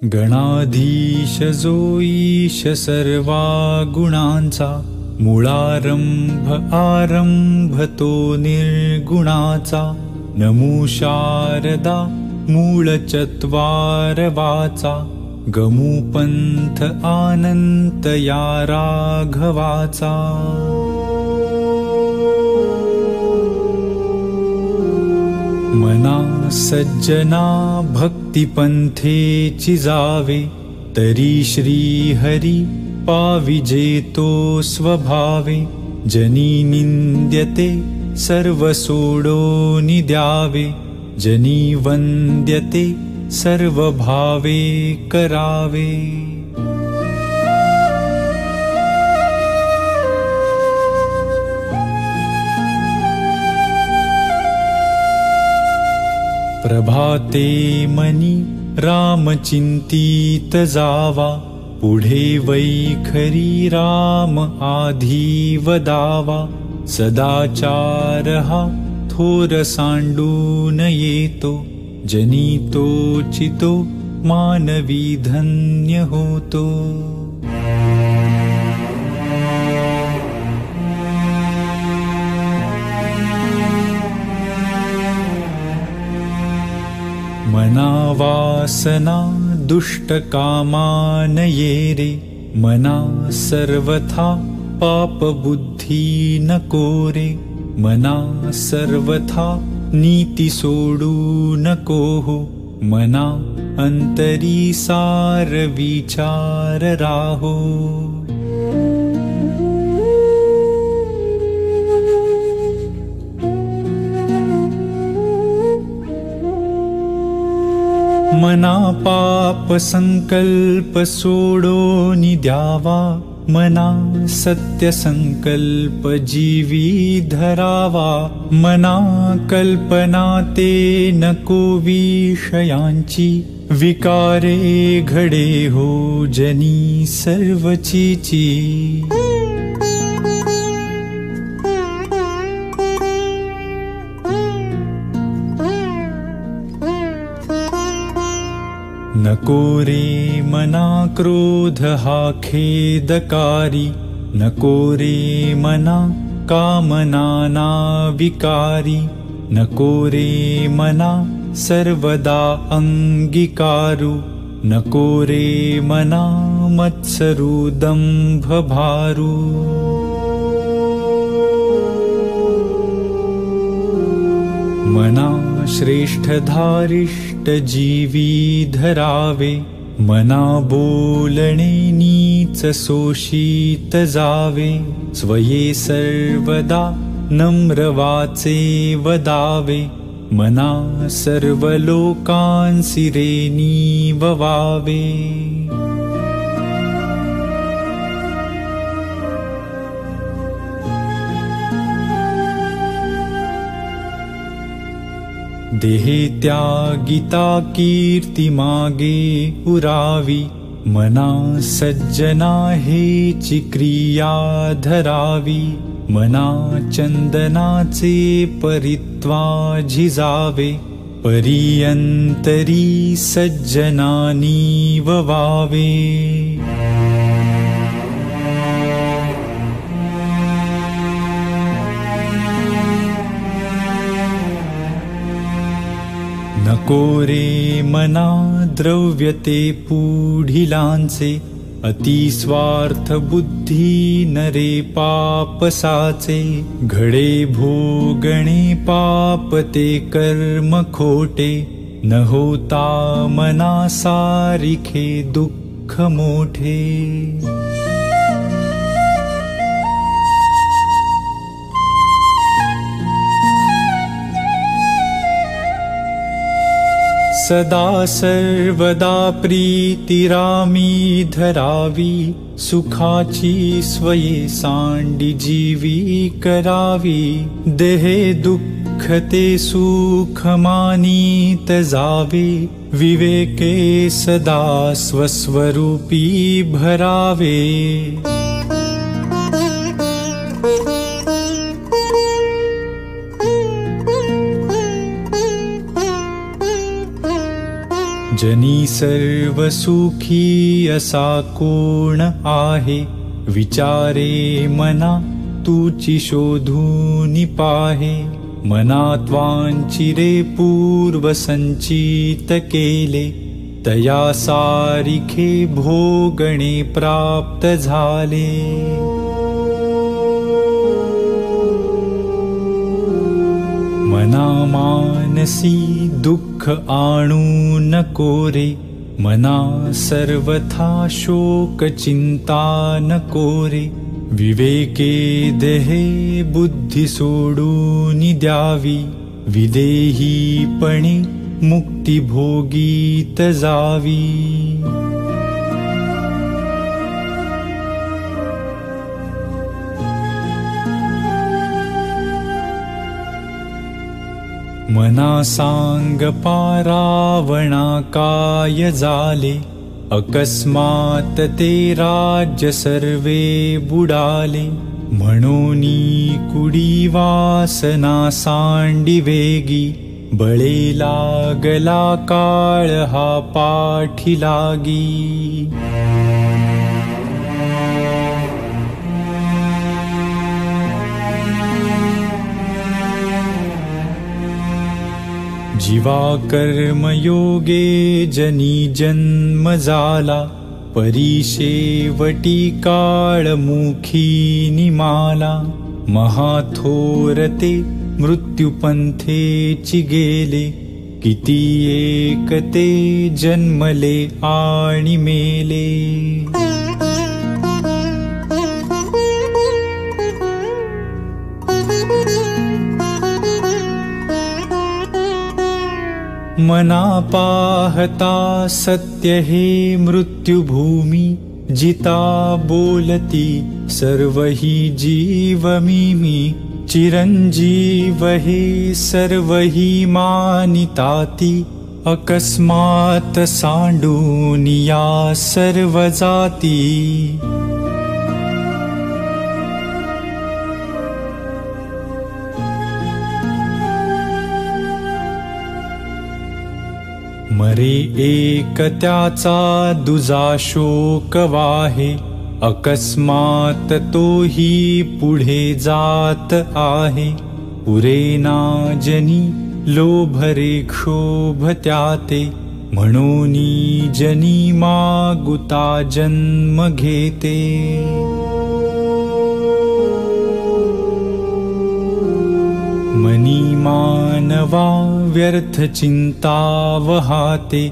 गणाधीश जो ईश सर्वा गुणांचा, मूळारंभ आरंभ तो निर्गुणाचा. नमो शारदा मूळ चत्वार वाचा, गमू पंथ आनंत या राघवाचा. मना सज्जना भक्तिपंथेची जावे, तरी श्री हरी पाविजे तो स्वभावे. जनी निंद्यते सर्व सोडोनि द्यावे, जनी वंद्यते सर्व भावे करावे. प्रभाते मनी राम चिंतित जावा, पुढे वैखरी राम आधी वदावा. सदाचार हा थोर सांडून येतो, जनी तो चितो मानवी धन्य होतो. मना वासना दुष्ट कामान ये रे, मना सर्वथा पाप बुद्धी नको रे. मना सर्वथा नीति सोडू नको हो, मना अंतरी सार विचार राहो. मना पाप संकल्प सोडोनि द्यावा, मना सत्य संकल्प जीवी धरावा. मना कल्पना ते नको विषयांची, विकारे घडे हो जनी सर्वचीची. नको रे मना क्रोध हा खेदकारी, नको रे मना कामनाना विकारी. नको रे मना सर्वदा अंगीकारू, नको रे मना मत्सरू दंभ भारू. मना श्रेष्ठ धारिष्ट जीवी धरावे, मना बोलणे नीच सोषित जावे. स्वये सर्वदा नम्र वाचे वदावे, मना सर्व लोकांसी रे नीववावे. देहे त्यागिता कीर्ती मागे उरावी, मना सज्जना हेची क्रिया धरावी. मना चंदनाचे परित्वा झिजावे, परियंतरी सज्जनानी ववावे. नको रे मना द्रव्यते पुढिलांचे, अतिस्वार्थ बुद्धी नरे पापसाचे. घडे भोगणे पाप ते कर्म खोटे, न होता मना सारिखे दुःख मोठे. सदा सर्वदा प्रीतिरामी धरावी, सुखाची स्वये सांडी जीवी करावी. देहे दुःख ते सुख मानीत जावे, विवेके सदा स्वस्वरूपी भरावे. जनी सर्व सुखी असा कोण आहे, विचारे मना तुची शोधून पाहे. मनात्वांचिरे पूर्व संचित केले, तया सारिखे भोगणे प्राप्त झाले. मना मानसी दुःख आणू नको रे, मना सर्वथा शोक चिंता नको रे. विवेके देहे बुद्धी सोडून द्यावी, विदेहीपणे मुक्ती भोगीत जावी. मना सांग पारावणा काय झाले, अकस्मात ते राज्य सर्वे बुडाले. म्हणूनी कुडी वासना सांडी वेगी, बळे लागला काळ हा पाठी लागी. जीवा कर्मयोगे जनी जन्म झाला, परीशेवटी काळ मुखी निमाला. महाथोरते मृत्युपंथेची गेले, किती एक ते जन्मले आणि मेले. मना पाहता सत्य हे मृत्युभूमी, जिता बोलती सर्व ही जीव मी. चिरंजीव हे सर्व ही मानिताती, अकस्मात सांडून या सर्व जाती. मरे एक त्याचा दुजा शोक वाहे, अकस्मात तोही पुढे जात आहे. पुरेना जनी लोभरे क्षोभ त्याते, म्हणूनी जनी मागुता जन्म घेते. मनी मानवा व्यर्थ चिंता वहाते,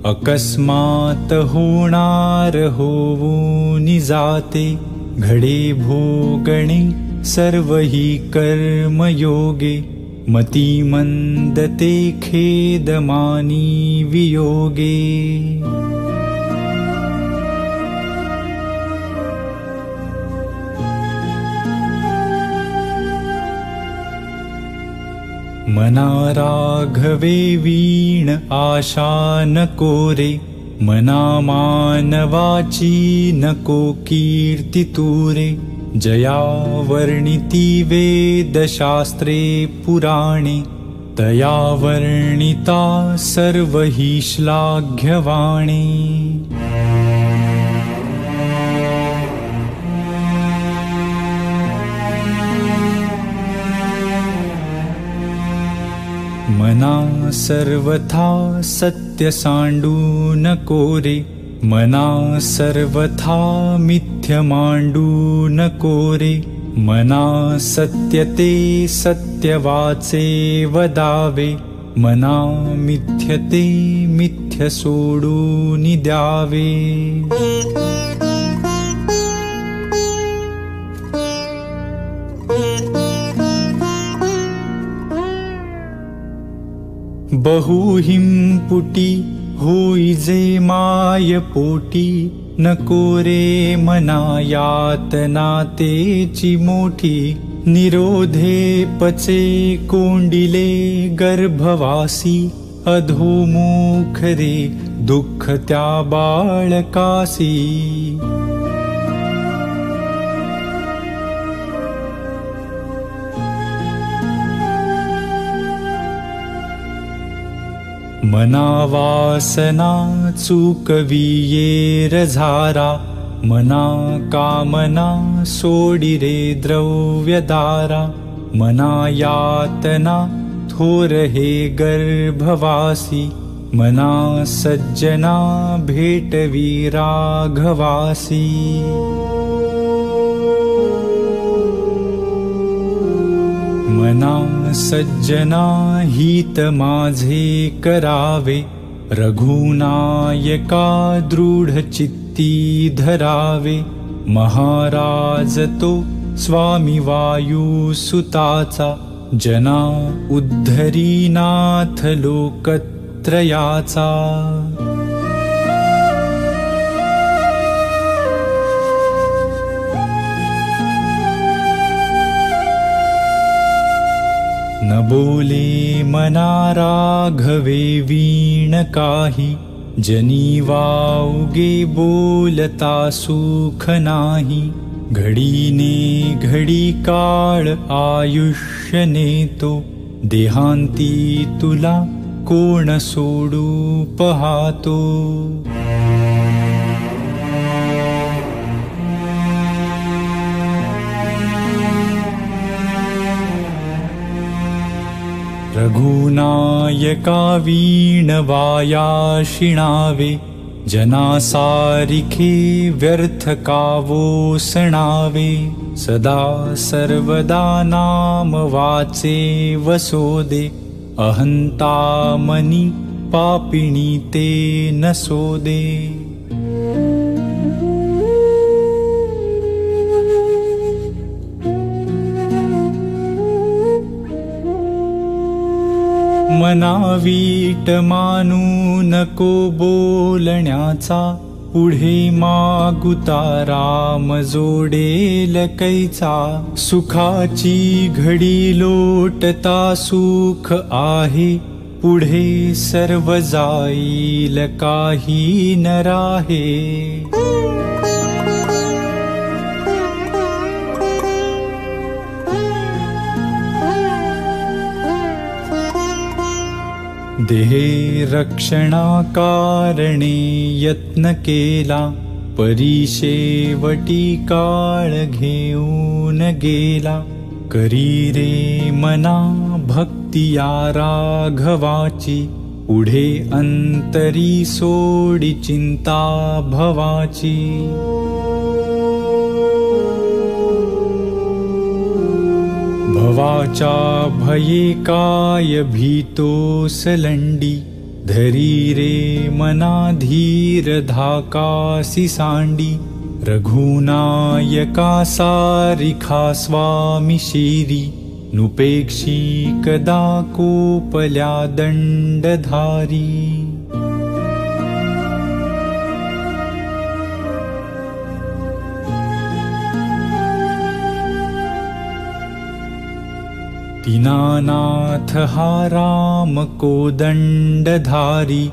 अकस्मात होणार होऊन जाते. घडे भोगणे सर्व ही कर्मयोगे, मती मंदते खेदमानी वियोगे. मना राघवे वीण आशा नको रे, मना मानवाची नको कीर्ती तुरे. जया वर्णिती वेदशास्त्रे पुराणे, तया वर्णिता सर्व ही श्लाघ्यवाणे. मना सर्वथा सत्य सांडू नको रे, मना सर्वथा मिथ्य मांडू नको रे. मना सत्य ते सत्य वाचे वदावे, मना मिथ्य ते मिथ्य सोडून द्यावे. बहुहिंपुटी होई जे माय पोटी, नको रे मना यातना तेची मोठी. निरोधे पचे कोंडिले गर्भवासी, अधोमुख रे दुःख त्या बाळकासी. मना वासना चुकविये झारा, मना कामना सोडी रे द्रव्यदारा, मना यातना थोर हे गर्भवासी, मना सज्जना भेटवी राघवासी। मना सज्जना हित माझे करावे, रघुनायका दृढ चित्ती धरावे, महाराज तो स्वामी वायुसुताचा, जना उद्धरीनाथ लोकत्रयाचा। न बोले मना राघवे वीण काही, जनी वाउगे बोलता सुख नाही, घडीने घडी काळ आयुष्य नेतो, देहांती तुला कोण सोडू पाहतो। रघुनायका वीण वाया शिणावे, जना सारिखे व्यर्थ कावो सणावे, सदा सर्वदा नाम वाचे वसोदे, अहंता मनी पापिणी ते नसोदे। मना वीट मानू नको बोलण्याचा, पुढे मागुता राम जोडेल कैचा, सुखाची घडी लोटता सुख आहे, पुढे सर्व जाईल काही न राहे। देहे रक्षणा कारणे यत्न केला, परीशेवटी काळ घेऊन गेला, करी रे मना भक्ती या राघवाची, पुढे अंतरी सोडी चिंता भवाची। भवाचा भये काय भीतोस लंडी, धरी रे मना धीर धाकासी सांडी, रघुनायका सारिखा स्वामी शिरी, नुपेक्षी कदा कोपल्या दंडधारी। दीनानाथ हा राम कोदंडधारी,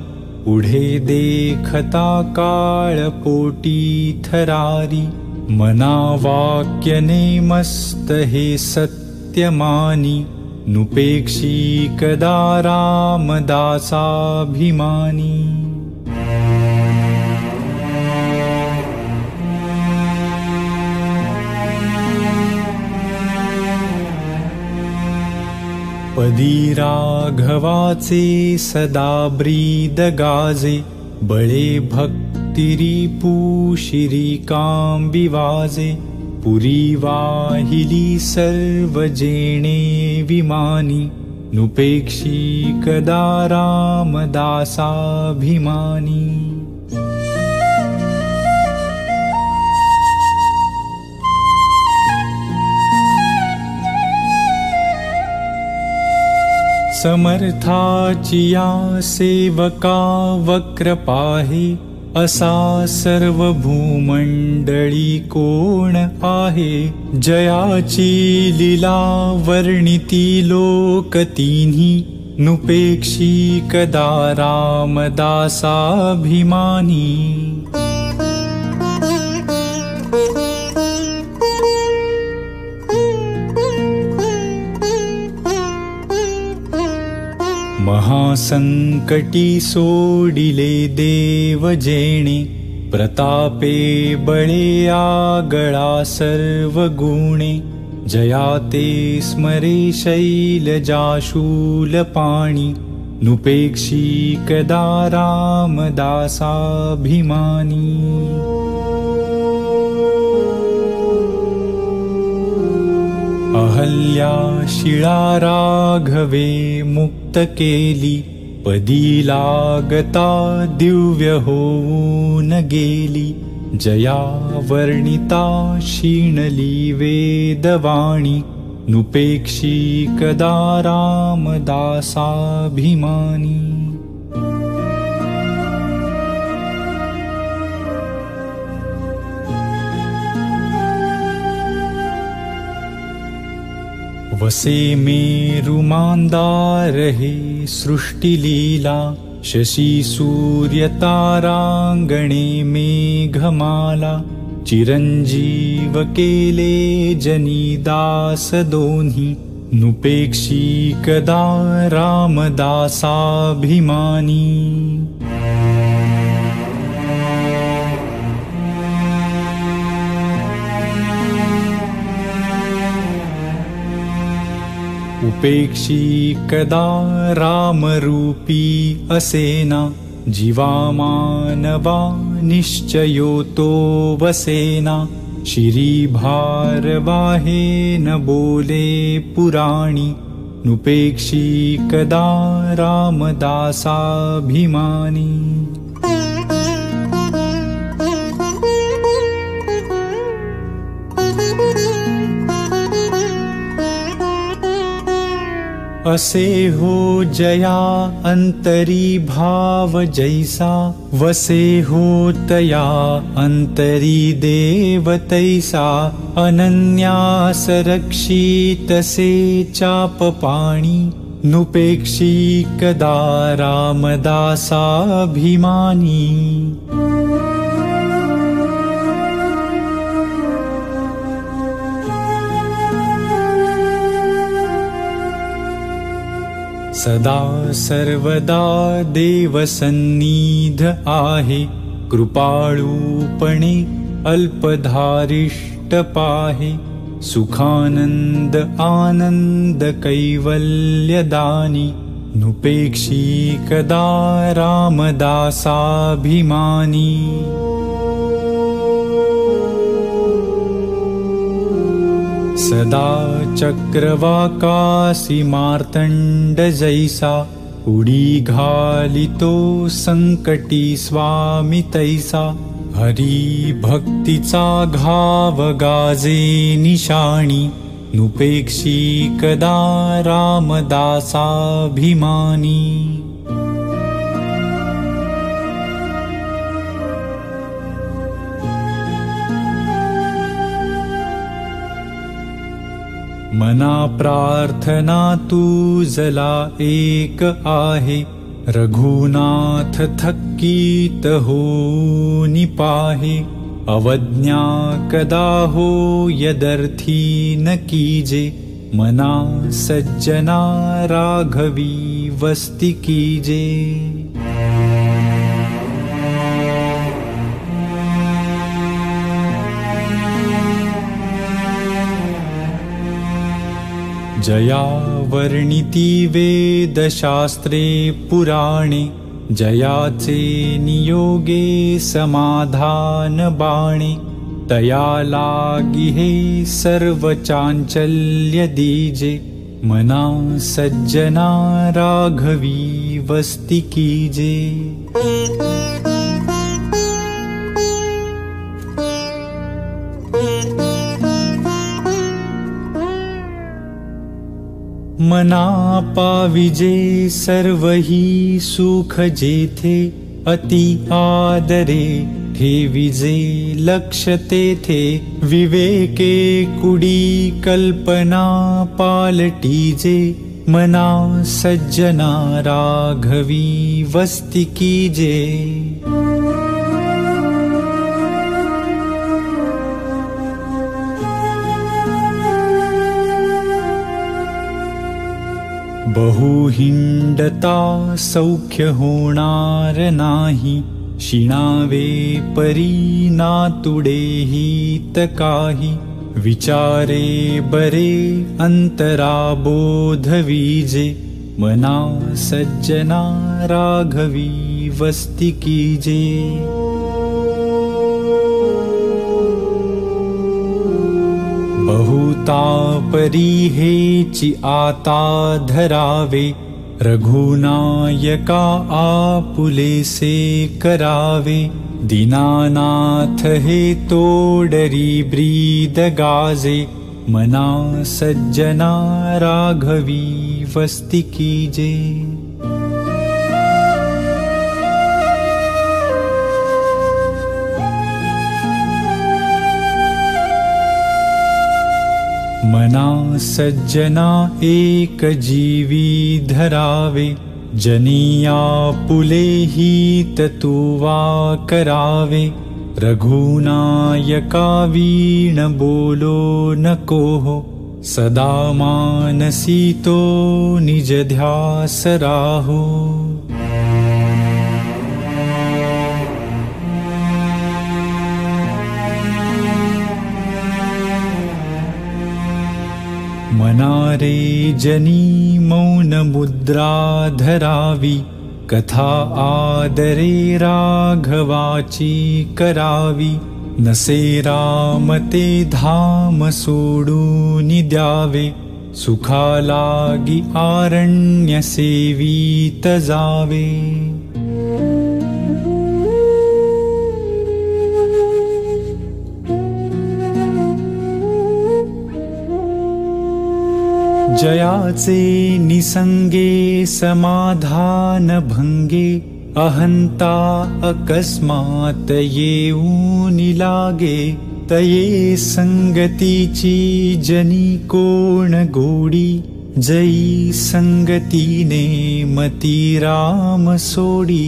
पुढे देखता काळ पोटी थरारी, मना वाक्यने मस्त हे सत्य मानी, नुपेक्षी कदा रामदासाभिमानी। पदी राघवाचे सदा ब्रीद गाजे, बळे भक्तिरी पुशिरी कांबी वाजे, पुरी वाहिली सर्व जेणे विमानी, नुपेक्षी कदा रामदासाभिमानी। समर्थाची या सेवका वक्र पाहे, असा सर्व भूमंडळी कोण आहे, जयाची लीला वर्णिती लोक तिन्ही, नुपेक्षी कदा रामदासाभिमानी। संकटी सोडिले देव जेणे प्रतापे बळे आगळा सर्व गुणे जया ते स्मरे शैलजाशूलपाणि नुपेक्षी कदा रामदासाभिमानी अहल्या शिळा राघवे मुक्त केली पदी लागता दिव्य होऊन गेली जया वर्णिता शीणली वेदवाणी नुपेक्षी कदा रामदासाभिमानी वसे मेरु मांदार हे सृष्टिलीला शशी सूर्य तारांगणे मेघमाला चिरंजीव केले जनीदास दोन्ही नुपेक्षी कदा रामदासाभिमानी उपेक्षी कदा रामरूपी असेना जीवा मानवा निश्चयो तो वसेना शिरी भारवाहे न बोले पुराणी नुपेक्षी कदा रामदासाभिमानी असे हो जया अंतरी भाव जैसा वसे हो तया अंतरी देव तैसा अनन्यास रक्षितसे चाप पाणी नुपेक्षी कदा रामदासाभिमानी सदा सर्वदा देवसन्निध आहे कृपाळूपणे अल्पधारिष्ट पाहे सुखानंद आनंद कैवल्यदानी नुपेक्षी कदा रामदासाभिमानी सदा चक्रवाकासी मार्तंड जैसा उडी घालितो संकटी स्वामी तैसा हरी भक्तीचा घाव गाजे निशाणी नुपेक्षी कदा रामदासाभिमानी मना प्रार्थना तुझला एक आहे रघुनाथ थक्कीत होऊनि पाहे अवज्ञा कदा हो यदर्थी न कीजे मना सज्जना राघवी वस्ती कीजे जया वर्णिती वेदशास्त्रे पुराणे जयाचे नियोगे समाधान बाणे तया लागी हे सर्व चांचल्य दीजे मना सज्जना राघवी वस्ती कीजे मना पाविजे सर्वही सुख जेथे अति आदरे ठेविजे लक्ष तेथे विवेके कुडी कल्पना पालटीजे मना सज्जना राघवी वस्ती कीजे बहुहिंडता सौख्य होणार नाही, शिणावे परी नातुडेही काही, विचारे बरे अंतरा बोध विजे, मना सज्जना राघवी वस्ती कीजे। बहुता परी हेची आता धरावे, रघुनायका आपुलेसे करावे, दीनानाथ हे तोडरी ब्रीद गाजे, मना सज्जना राघवी वस्ती कीजे। मना सज्जना एक जीवी धरावे, जनिया पुले हित तुवा करावे, रघुनायका वीण बोलो नको हो, सदा मानसी तो निज ध्यास राहो। मनारे जनी मौन मुद्रा धरावी, कथा आदरे राघवाची करावी, नसे रामते धाम सोडून द्यावे, सुखा लागी आरण्य सेवीत जावे। जयाचे निसंगे समाधान भंगे, अहंता अकस्मात येऊन लागे, तये संगतीची जनी कोण गोडी, जई संगतीने मती राम सोडी।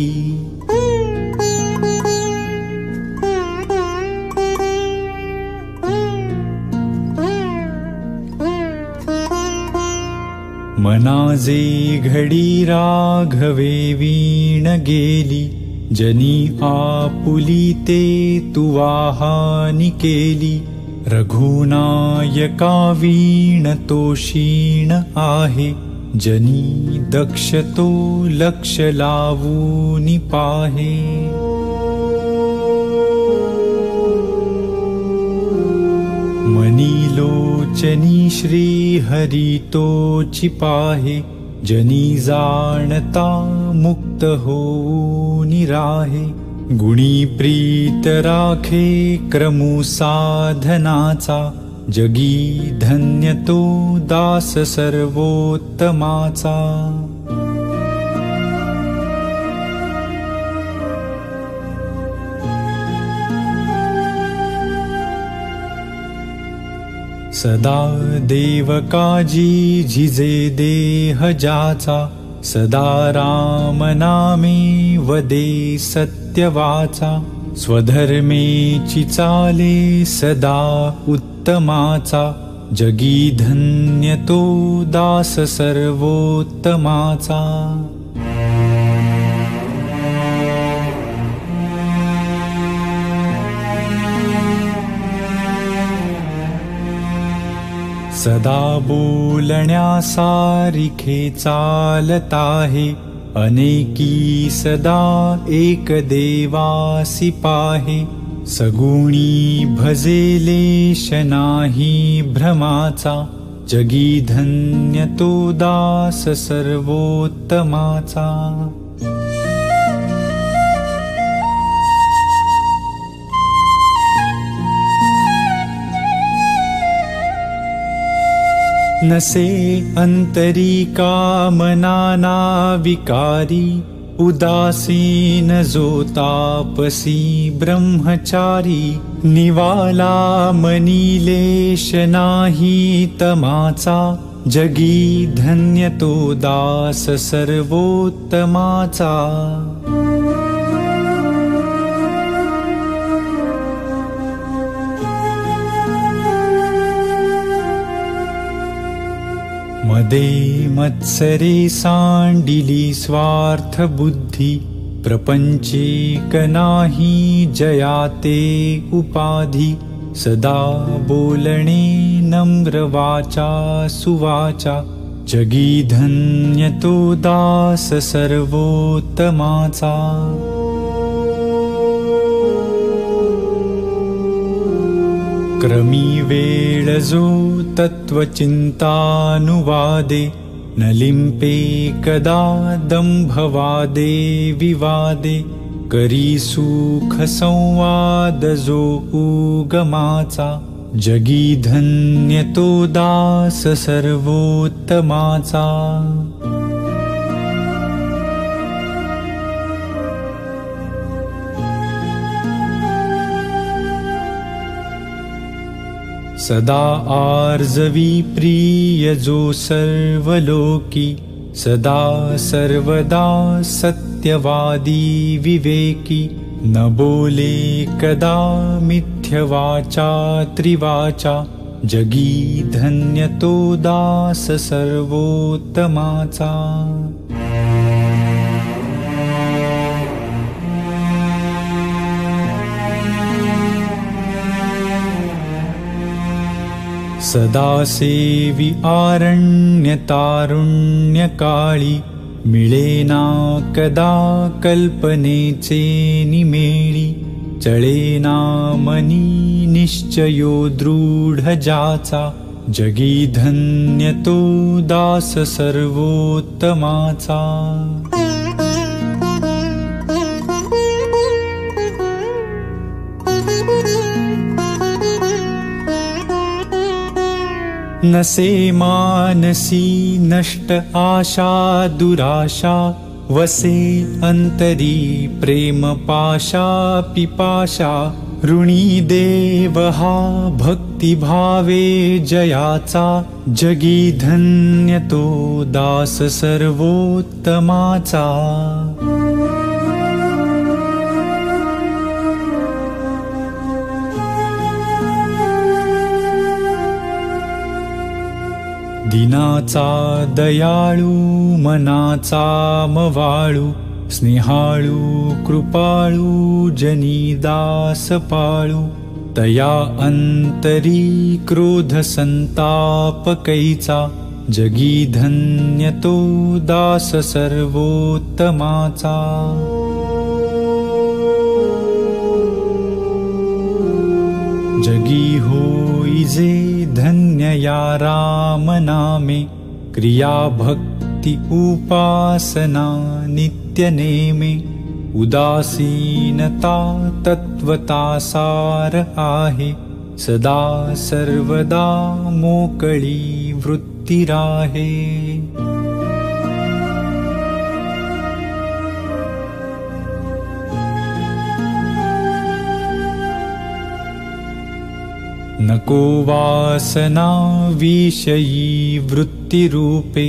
मनाजे घडी राघवे वीण गेली, जनी आपुली ते तुवाहानी केली, रघुनायका वीण तो क्षीण आहे, जनी दक्ष तो लक्ष लावूनी पाहे। मनी लोचनी श्री हरि तोची पाहे, जनी जाणता मुक्त होऊनी राहे, गुणी प्रीत राखे क्रमू साधनाचा, जगी धन्य तो दास सर्वोत्तमाचा। सदा देवकाजी झिजे देह जाचा, सदा राम नामे वदे सत्यवाचा, स्वधर्मेची चाले सदा उत्तमाचा, जगी धन्य तो दास सर्वोत्तमाचा। सदा बोलण्या सारिखे चालत आहे, अनेकी सदा एक देवासी पाहे, सगुणी भजेलेश नाही भ्रमाचा, जगी धन्य तो दास सर्वोत्तमाचा। नसे अंतरी कामना विकारी, उदासीन जो तापसी ब्रह्मचारी, निवाला मनीलेश नाही तमाचा, जगी धन्य तो दास सर्वोत्तमाचा। मदे मत्सरे सांडिली स्वार्थ बुद्धि प्रपंचेक नाही जयाते उपाधि सदा बोलणे नम्र वाचा सुवाचा जगी धन्य तो दास सर्वोत्तमाचा क्रमी वेळ जो तत्वचिंतानुवादे न लिंपे कदा दंभवादे विवादे करी सुख संवाद जो उगमाचा जगी धन्य तो दास सर्वोत्तमाचा सदा आर्जवी प्रिय जो सर्वलोकी सदा सर्वदा सत्यवादी विवेकी न बोले कदा मिथ्यवाचा त्रिवाचा जगी धन्य तो दास सर्वोत्तमाचा सदा सेवी आरण्य तारुण्य काळी मिळेना कदा कल्पनेचे निमेळी चळेना मनी निश्चयो दृढ जाचा जगी धन्य तो दास सर्वोत्तमाचा नसे मानसी नष्ट आशा दुराशा वसे अंतरी प्रेम पाशा पिपाशा ऋणी देव हा भक्ती भावे जयाचा जगी धन्य तो दास सर्वोत्तमाचा दिनाचा दयाळू मनाचा मवाळू स्नेहाळू कृपाळू जनी दास पाळू तया अंतरी क्रोध संताप कैचा जगी धन्य तो दास सर्वोत्तमाचा जगी होईजे धन्य या राम नामे क्रिया भक्ति उपासना नित्य नेमे उदासीनता तत्वता सार आहे सदा सर्वदा मोकळी वृत्ती राहे नको वासना विषयी वृत्तिरूपे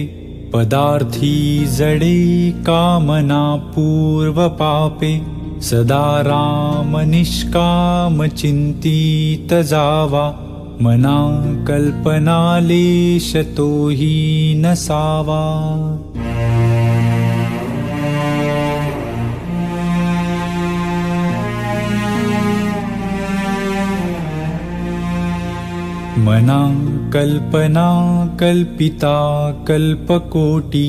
पदार्थी जडे कामना पूर्व पापे सदा राम निष्काम चिंतित जावा मना कल्पना लेश तोही नसावा मना कल्पना कल्पिता कल्पकोटी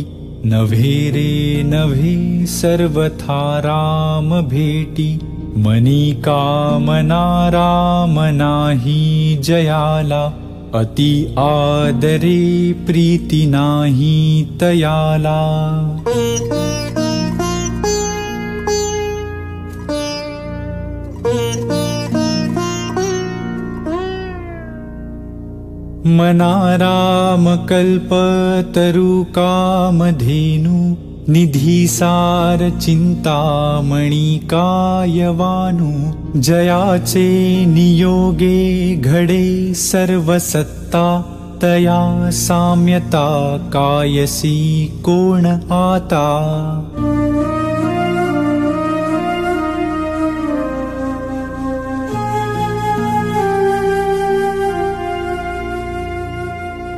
नभे रे नभे सर्वथा राम भेटी मनी कामना राम नाही जयाला अति आदरे प्रीती नाही तयाला मना राम कल्पतरु कामधेनु निधीसार चिंतामणी कायवानु जयाचे नियोगे घडे सर्व सत्ता तया साम्यता कायसी कोण आता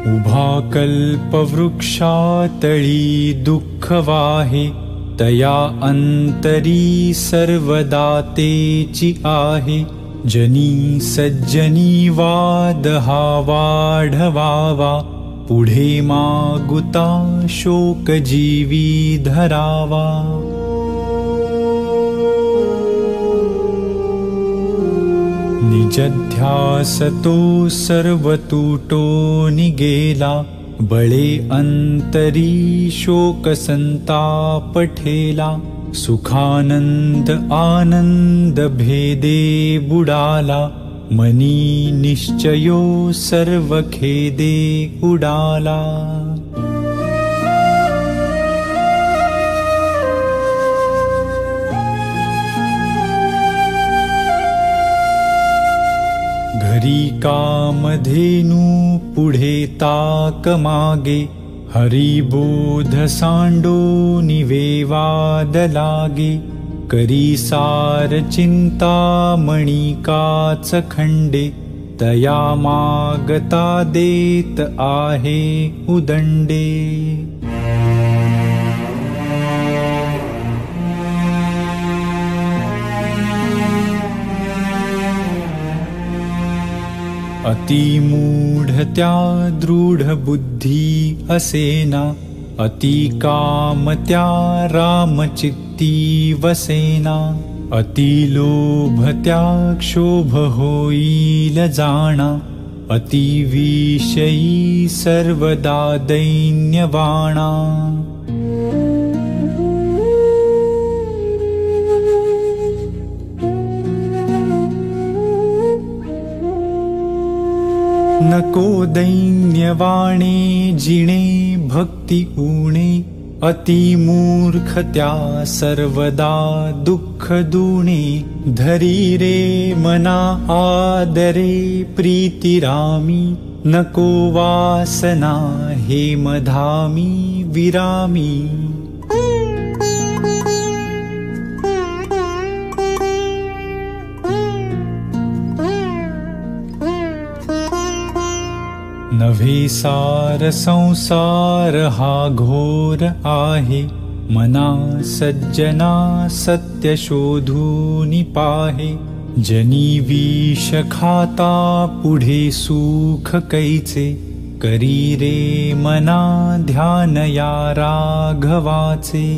उभा कल्पवृक्षातळी दुःख वाहे, तया अंतरी सर्वदातेची आहे. जनी सज्जनी वाद हा वाढवावा, पुढे मागुता शोक जीवी धरावा. निजध्यास तो सर्व तुटो निगेला, बळे अंतरी शोक संताप ठेला. सुखानंद आनंद भेदे बुडाला, मनी निश्चयो सर्व खेदे उडाला. घरी कामधेनू पुढे ताक मागे, हरिबोध सांडो निवेवाद लागे. करी सार चिंतामणी काच खंडे, तया मागता देत आहे उदंडे. अति मूढ त्या दृढ बुद्धी असेना, अति काम त्या रामचित्ती वसेना. अति लोभ त्या क्षोभ होईल जाणा, अति विषयी सर्वदा दैन्यवाणा. नको दैन्यवाणे जिणे भक्ति ऊणे, अति मूर्ख त्या सर्वदा दुःख दुणे. धरी रे मना आदरे प्रीतिरामी, नको वासना हे मधामी विरामी. नव्हे सार संसार हा घोर आहे, मना सज्जना सत्य शोधूनि पाहे. जनी विष खाता पुढे सुख कैचे, करी रे मना ध्यान या राघवाचे.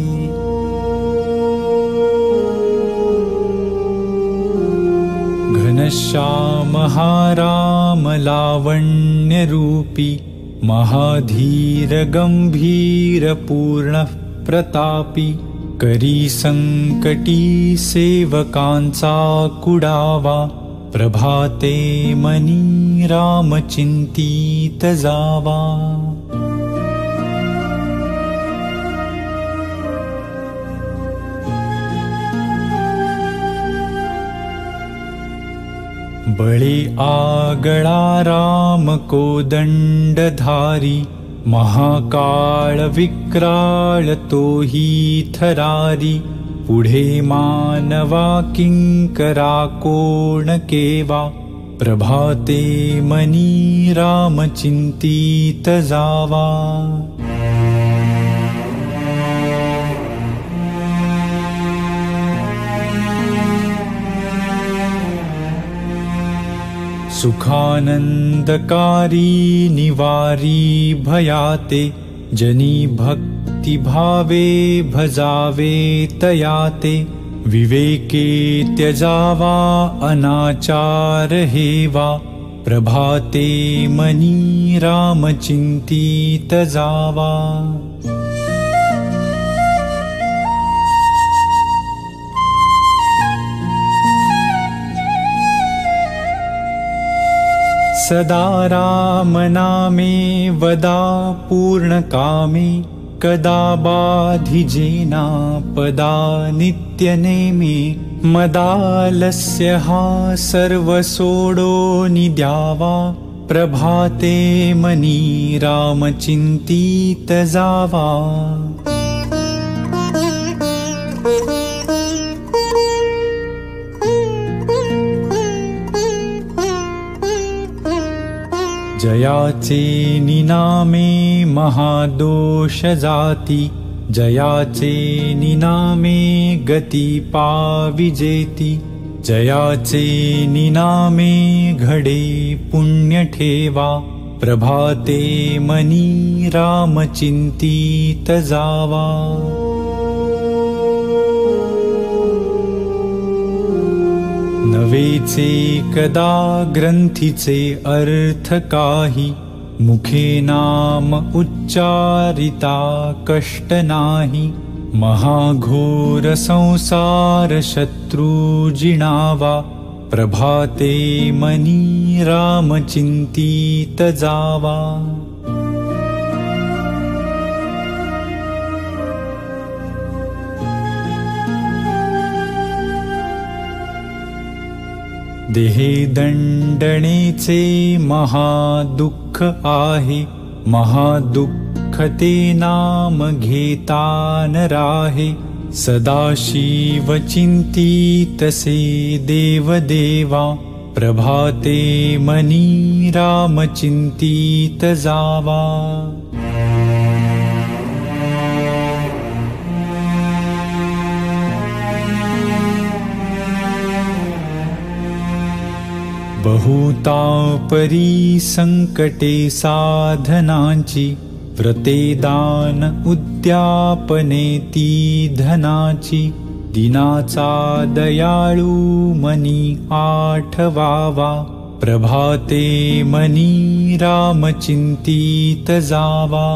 घनश्याम हा राम लावण्य रूपी, महाधीर गंभीर पूर्ण प्रतापी. करी संकटी सेवकांचा कुडावा, प्रभाते मनी राम चिंतित जावा. बळे आगळा राम कोदंडधारी, महाकाळ विक्राळ तोही थरारी. पुढे मानवा किंकरा कोण केवा, प्रभाते मनी राम चिंतित जावा. सुखानंदकारी निवारी भयाते, जनी भक्ति भावे भजावे तयाते. विवेके त्यजावा अनाचार हेवा, प्रभाते मनी राम चिंतित जावा. सदा राम नामे वदा पूर्ण कामे, कदा बाधिजेना पदा नित्य नेमे. मदालस्य हा सर्व सोडो निद्यावा, प्रभाते मनी राम चिंतित जावा. जयाचे निनामे महादोष जाती, जयाचे निनामे गती पाविजेती, जयाचे निनामे घडे पुण्य ठेवा, प्रभाते मनी राम चिंतीत जावा। नवेचे कदा ग्रंथीचे अर्थ काही, मुखे नाम उच्चारिता कष्ट नाही, महाघोर संसार शत्रु जिणावा, प्रभाते मनी राम चिंतीत जावा। देहे दंडणेचे महादुःख आहे, महादुःख ते नाम घेता न राहे, सदाशिव चिंतीतसे देव देवा, प्रभाते मनी राम चिंतीत जावा। बहुतापरी संकटे साधनांची, व्रते दान उद्यापने ती धनाची, दिनाचा दयाळू मनी आठवावा, प्रभाते मनी राम चिंतीत जावा।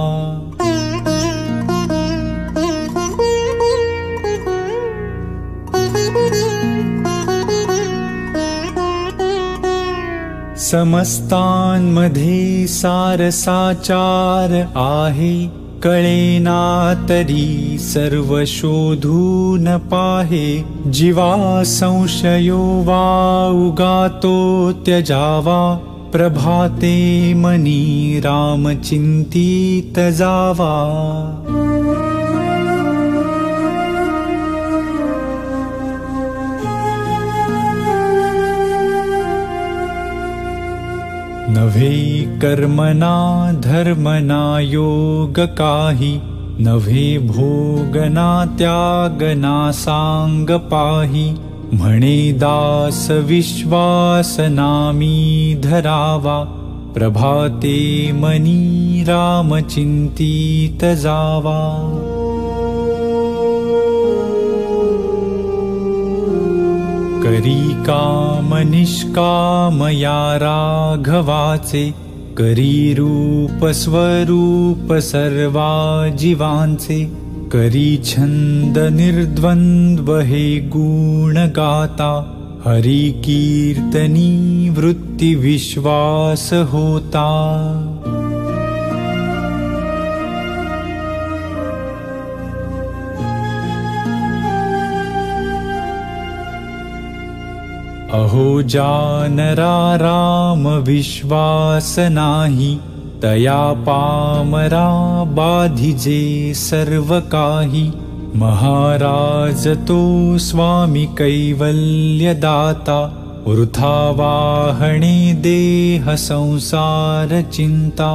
समस्तांमध्ये सारसाचार आहे, कळेना तरी सर्व शोधून पाहे, जीवा संशयो वा उगातो त्यजावा, प्रभाते मनी राम चिंतीत जावा। नव्हे कर्मना धर्मना योग काही, नव्हे भोगना त्यागना सांग पाही, म्हणे दास विश्वास नामी धरावा, प्रभाते मनी राम चिंतीत जावा। करी काम निष्काम या राघवाचे, करी रूप स्वरूप सर्वा जीवांचे, करी छंद निर्द्वंद्व हे गुण गाता, हरी कीर्तनी वृत्ती विश्वास होता। अहो जानरा राम विश्वास नाही, तया पामरा बाधिजे सर्व काही, महाराज तो स्वामी कैवल्य दाता, वृथा वाहणे देह संसार चिंता।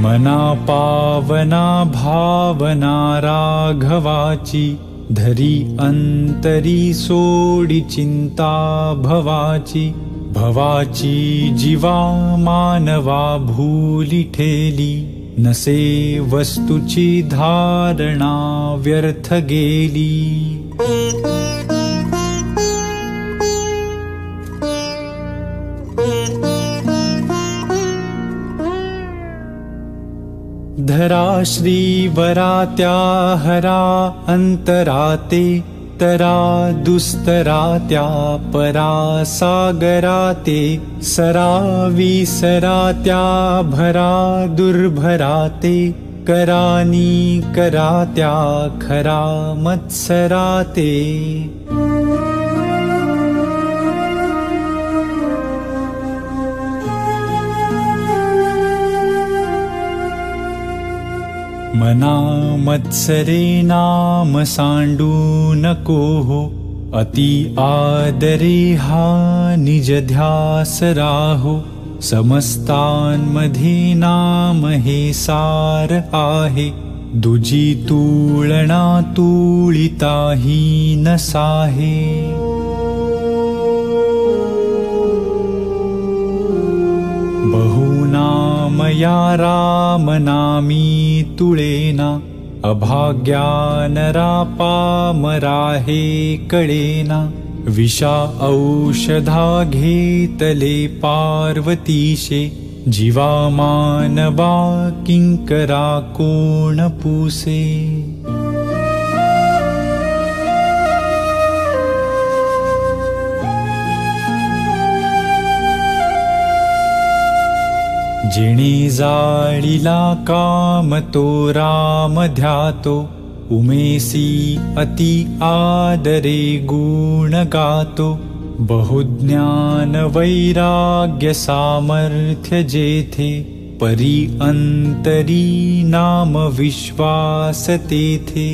मना पावना भावना राघवाची, धरी अंतरी सोडी चिंता भवाची, भवाची जीवा मानवा भूली ठेली, नसे वस्तूची धारणा व्यर्थ गेली। धरा श्रीवरा त्या हरा अंतराते, तरा दुस्तरा त्या परा सागराते, सरावी सरा त्या भरा दुर्भराते, करानी करा त्या खरा मत्सराते। मना मत्सरे नाम सांडू नको हो, अति आदरे हा निज ध्यास राहो. समस्तांमध्ये नाम हे सार आहे, दुजी तुलना तुळिताही नसाहे. बहुनाम या राम नामी तुळेना, अभाग्या नरा पामरा हे कळेना. विषा औषधा घेतले पार्वतीशे, जीवा मानवा किंकरा कोण पुसे. जिणे जाळिला काम तो राम ध्यातो, उमेसी अति आदरे गुण गातो. बहुज्ञान वैराग्य सामर्थ्य जेथे, परी अंतरी नाम विश्वास तेथे.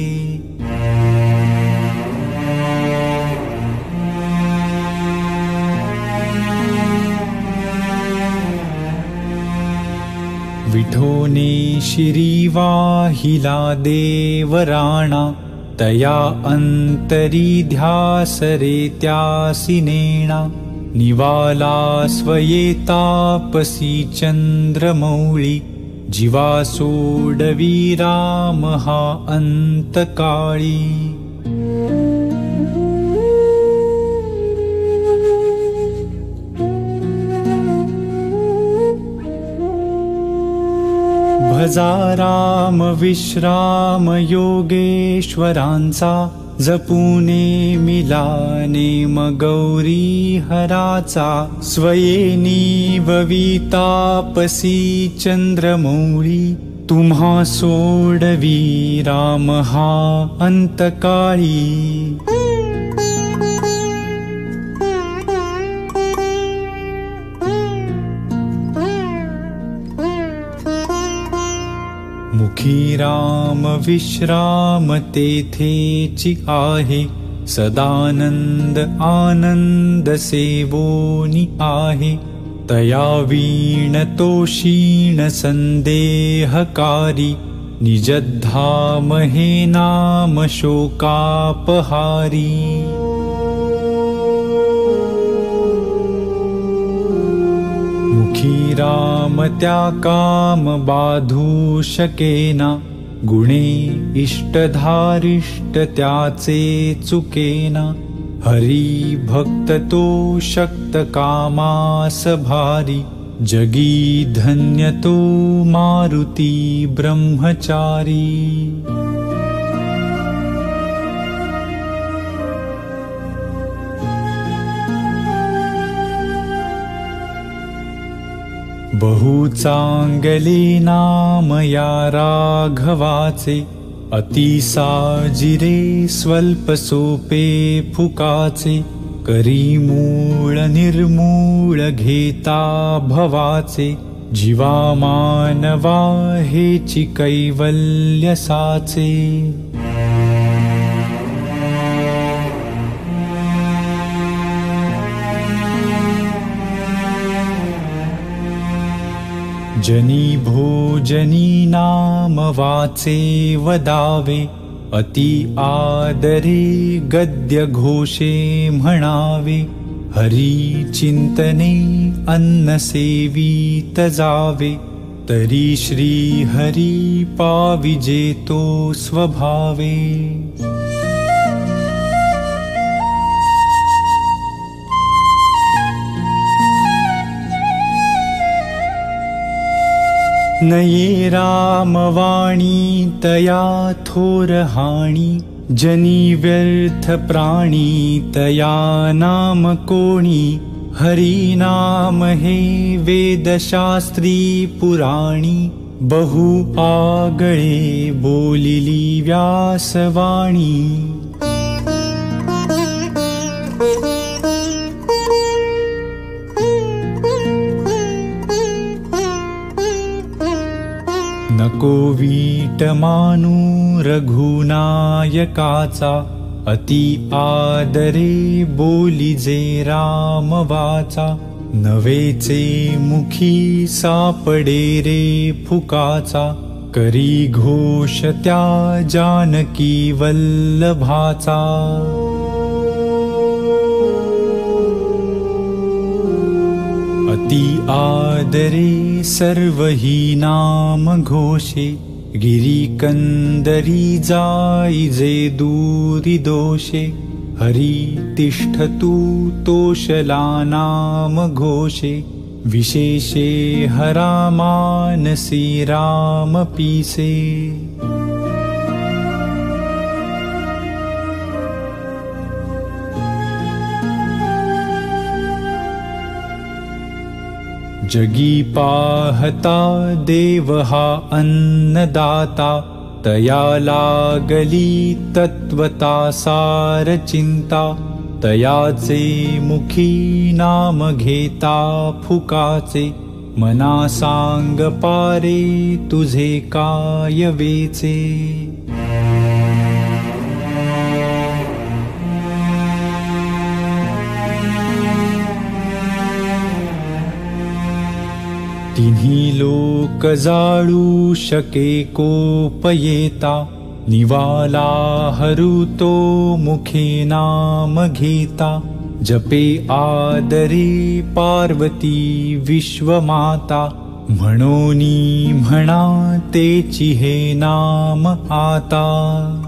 विठोने शिरी वाहिला देवराणा, तया अंतरी ध्यास रे त्यासी नेणा. निवाला स्वये तापसी चंद्रमौळी, जीवा सोडवी राम हा अंतकाळी. भजा राम विश्राम योगेश्वरांचा, जपुने मिलाने मगौरी हराचा. स्वये निववी तापसी चंद्रमौळी, तुम्हा सोडवी राम हा अंतकाळी. मुखी राम विश्राम तेथेची आहे, सदानंद आनंद सेवोनी आहे. तया वीण तो क्षीण संदेहकारी, निजधाम हे नाम शोकापहारी. मुखी राम त्या काम बाधू शकेना, गुणे इष्टधारिष्ट त्याचे चुकेना. हरी भक्त तो शक्त कामास भारी, जगी धन्य तो मारुती ब्रह्मचारी. बहु चांगले नाम या राघवाचे, अति साजिरे स्वल्प सोपे फुकाचे. करी मूळ निर्मूळ घेता भवाचे, जीवा मानवा हेची कैवल्य साचे. जनी भोजनी नाम वाचे वदावे, अति आदरे गद्य घोषे म्हणावे. हरी चिंतने अन्न सेवित जावे, तरी श्री हरी पाविजे तो स्वभावे. नये रामवाणी तया थोर हाणी, जनी व्यर्थ प्राणी तया नाम कोणी. हरी नाम हे वेदशास्त्री पुराणी, बहु आगळे बोलिली व्यासवाणी. नको वीट मानू रघुनायकाचा, अति आदरे बोली जे राम वाचा. नवेचे मुखी सापडे रे फुकाचा, करी घोष त्या जानकी वल्लभाचा. अति आदरे सर्वही नाम घोषे, गिरी कंदरी जाई जे दूरी दोषे. हरी तिष्ठतु तोषला नाम घोषे, विशेषे हरा मानसी राम पीसे. जगी पाहता देव हा अन्नदाता, तया लागली तत्वता सार चिंता. तयाचे मुखी नाम घेता फुकाचे, मना सांग पारे तुझे काय वेचे. तिन्ही लोक जाळू शके कोप येता, निवाला हरुतो मुखे नाम घेता. जपे आदरे पार्वती विश्वमाता, म्हणोनी म्हणा तेची हे नाम आता.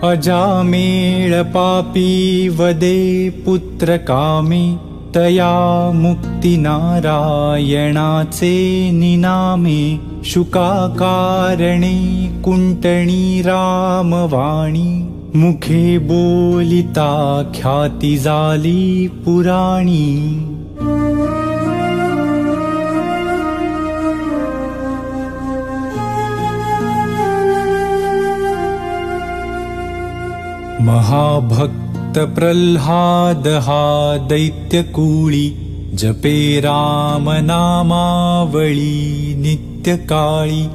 अजामेळ पापी वदे पुत्र कामे, तया मुक्ती नारायणाचे निनामे. शुकाकारणे कुंटणी रामवाणी, मुखे बोलिता ख्याती झाली पुराणी. महाभक्त प्रल्हाद हा दैत्यकूळी, जपे राम नामावळी नित्यकाळी.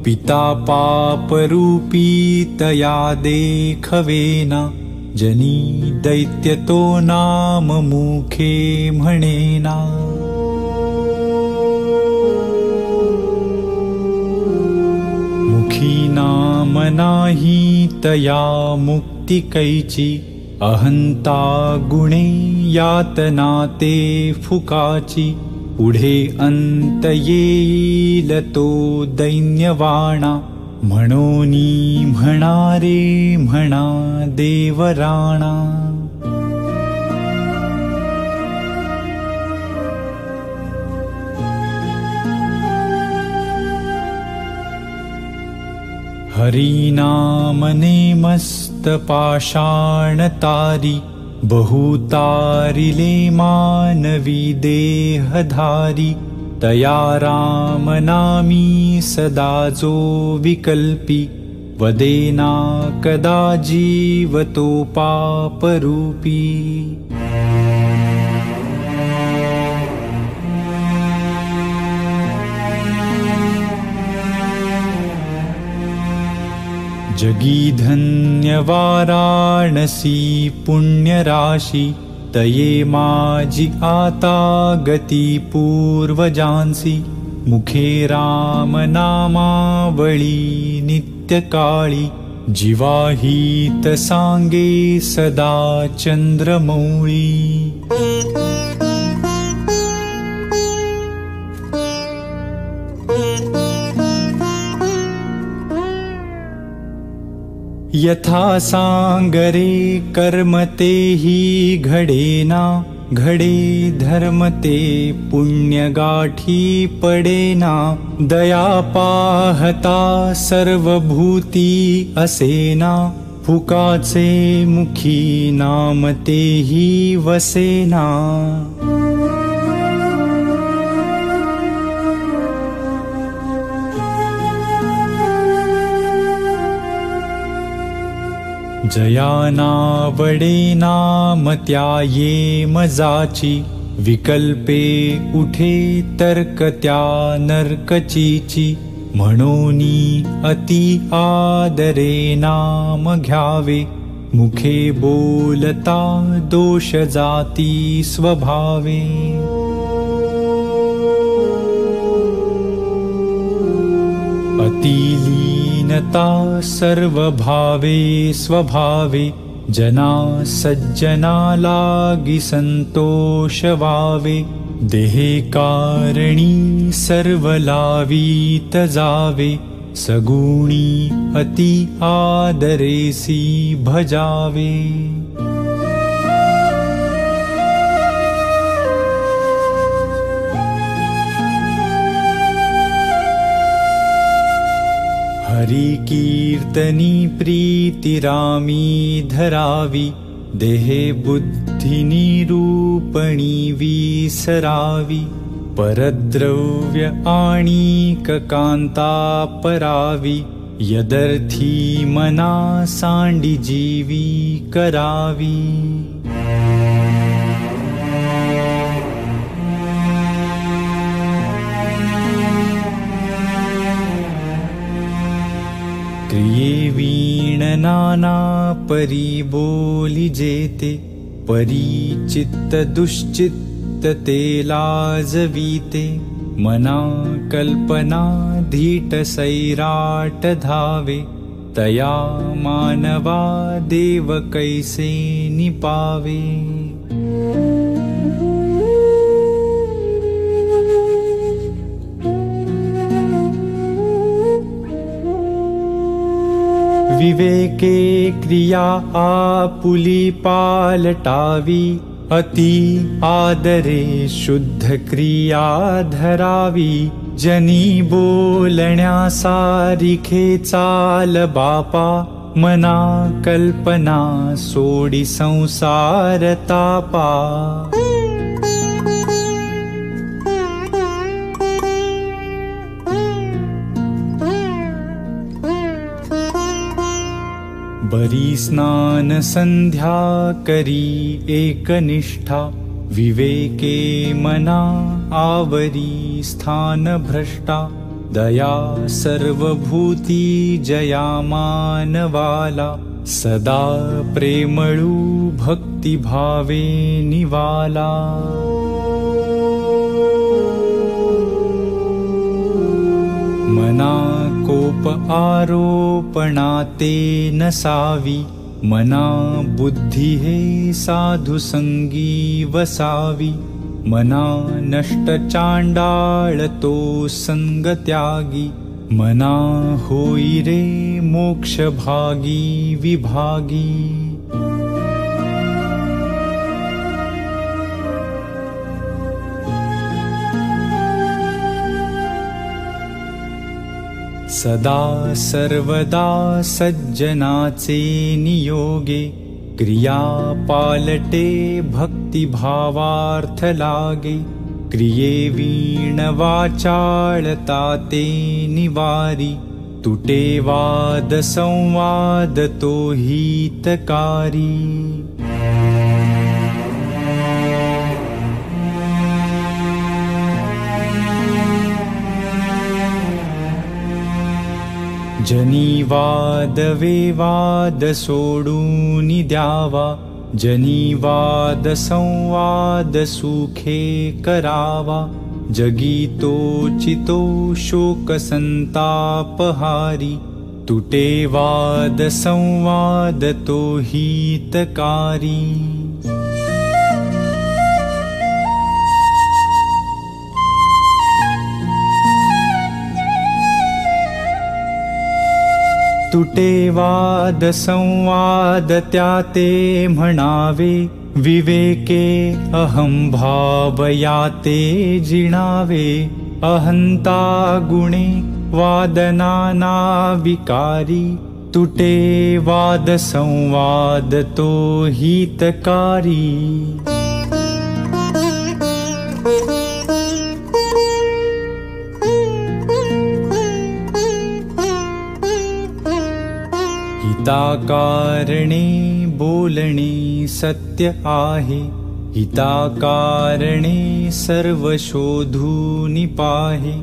पिता पापरूपी तया देखवेना, जनी दैत्य तो नाम मुखे म्हणेना. मुखी नाम नाही तया मुक्ती कैची, अहंता गुणे यातना ते फुकाची. पुढे अंत येईल तो दैन्यवाणा, म्हणोनी म्हणारे म्हणा देवराणा. हरिनामने मस्त पाषाण तारी, बहुतारिले मानवी देहधारी. तया राम नामी सदा जो विकल्पी, वदेना कदा जीवतो पापरूपी. जगी धन्य वाराणसी पुण्यराशी, तये माझी आता गती पूर्वजांसी. मुखे राम नामावळी नित्यकाळी, जीवाहित सांगे सदा चंद्रमौळी. यथा सांगरे कर्म तेही घडेना, घडे धर्म ते पुण्य गाठी पडेना. दया पाहता सर्वभूती असेना, फुकाचे मुखी नाम तेही वसेना. जयाना वडे नाम त्या ये मजाची, विकल्पे उठे तर्क त्या नरकचीची, म्हणोनी अति आदरे नाम घ्यावे, मुखे बोलता दोष जाती स्वभावे। अतिलीनता सर्व भावे स्वभावे, जना सज्जना लागी संतोष वावे, देहे कारणी सर्व लावीत जावे, सगुणी अति आदरेसी भजावे। हरि कीर्तनी प्रीति रामी धरावी, देहे बुद्धि निरूपणी विसरावी, परद्रव्य आणिक कांता परावी, यदर्थी मना सांडी जीवी करावी। क्रिये वीण नाना परी बोली जेते, परी चित्त दुश्चित्त ते लाजवीते, मना कल्पना धीट सैराट धावे, तया मानवा देव कैसे निपावे। विवेके क्रिया आपुली पालटावी, अति आदरे शुद्ध क्रिया धरावी, जनी बोलण्या सारिखे चाल बापा, मना कल्पना सोडी संसार तापा। बरी स्नान संध्या करी एकनिष्ठा, विवेके मना आवरी स्थान भ्रष्टा, दया सर्वभूती जया मानवाला, सदा प्रेमळू भक्ति भावे निवाला। मना कोप आरोपणाते नसावी, मना बुद्धि हे साधु संगी वसावी, मना नष्ट चांडाळ तो संग त्यागी, मना होई रे मोक्ष भागी विभागी। सदा सर्वदा सज्जनाचे नियोगे, क्रिया पालटे भक्ति भावार्थ लागे, क्रिये वीण वाचाळता ते निवारी, तुटे वाद संवाद तो हितकारी। जनी वाद विवाद सोडून द्यावा, जनी वाद संवाद सुखे करावा, जगी तोचितो शोक संताप हारी, तुटे वाद संवाद तो हितकारी। तुटे वाद संवाद त्याते म्हणावे, विवेके अहं भावयाते जिणावे, अहंता गुणे वादनाना विकारी, तुटे वाद संवाद तो हितकारी। हिताकार कारणे बोलणे सत्य आहे, हिताकारणे सर्व शोधूनि पाहे,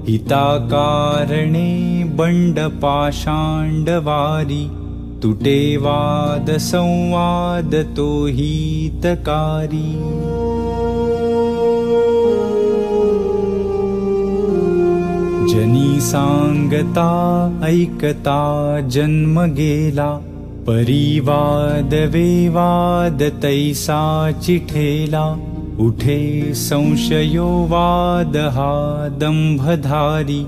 हिताकारणे बंड पाषांडवारी, तुटे वाद संवाद तो हितकारी। जनी सांगता ऐकता जन्म गेला, परिवाद वेवाद तैसा चिठेला, उठे संशयो वाद हा दंभधारी,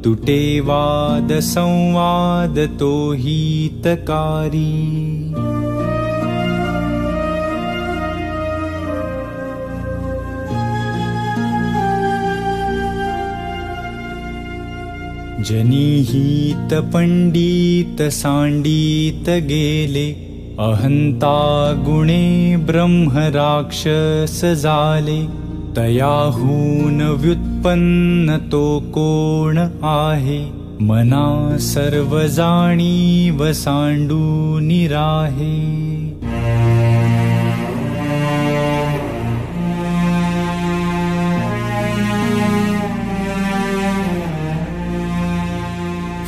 तुटे वाद संवाद तो हितकारी। जनी हित पंडित सांडित गेले, अहंता गुणे ब्रह्म राक्षस झाले, तयाहून व्युत्पन्न तो कोण आहे, मना सर्व जाणीव सांडूनि राहे।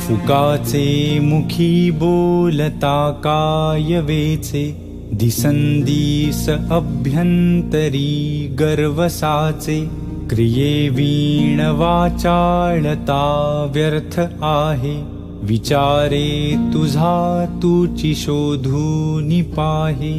फुकाचे मुखी बोलता काय वेचे, दिसंदिस अभ्यंतरी गर्वसाचे, क्रिये वीण वाचाळता व्यर्थ आहे, विचारे तुझा तुची शोधूनि पाहे।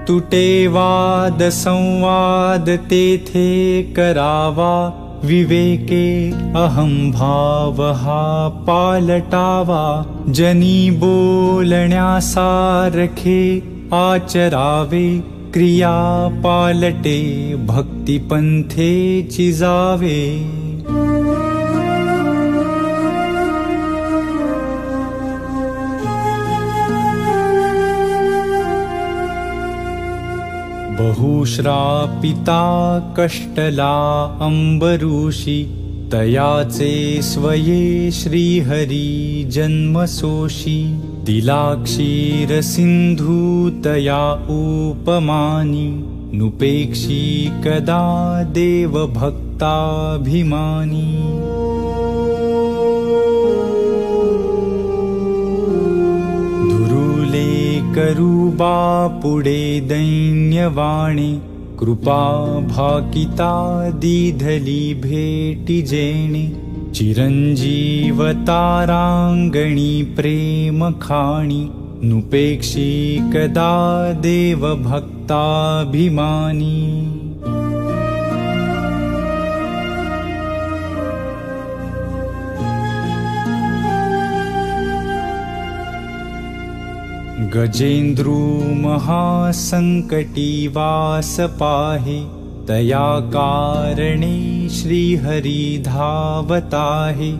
तुटे वाद संवाद तेथे करावा, विवेके अहम भाव हा पालटावा, जनी बोलण्यासारखे आचरावे, क्रिया पालटे भक्तिपंथेची जावे। बहुश्रापिता कष्टला अंबरूषी, तयाचे स्वये श्रीहरी जन्मसोषी, दिला क्षीर सिंधू तया उपमानी, नुपेक्षी कदा देव भक्ताभिमानी। करू बापुडे दैन्यवाणी, कृपा भाकिता दीधली भेटी जेणे, चिरंजीव तारांगणी प्रेम खाणी, नुपेक्षी कदा देव भक्ताभिमानी। गजेंद्रू महासंकटी वास पाहे, तया कारणे श्रीहरी धावताहे,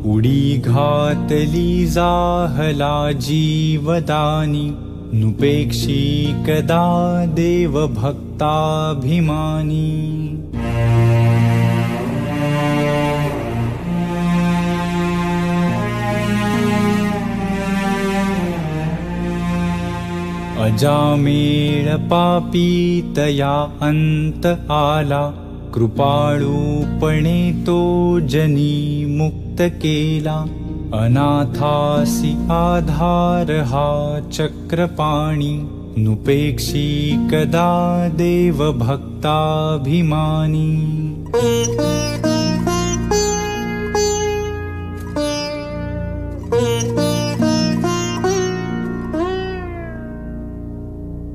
उडी घातली जाहला जीवदानी, नुपेक्षी कदा देव भक्ताभिमानी। अजामेळ पापी तया अंत आला, कृपाळूपणे तो जनी मुक्त केला, अनाथासी आधार हा चक्रपाणी, नुपेक्षी कदा देव भक्ताभिमानी।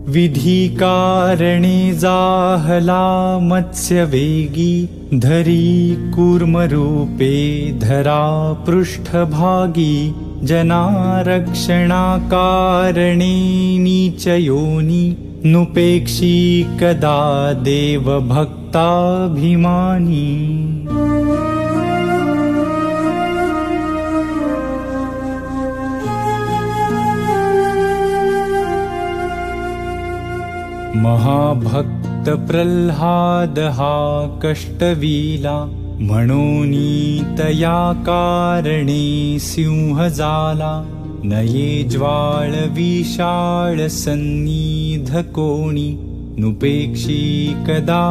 विधी कारणे जाहला मत्स्यवेगी, धरी कूर्मरूपे धरा पृष्ठभागी, जनारक्षणाकारणे नीचयोनी, नुपेक्षी कदा देव भक्ताभिमानी। महाभक्त प्रल्हाद हा कष्टविला म्हणोनी तया कारणे सिंह झाला नये ज्वाळ विशाळ सन्निध कोणी नुपेक्षी कदा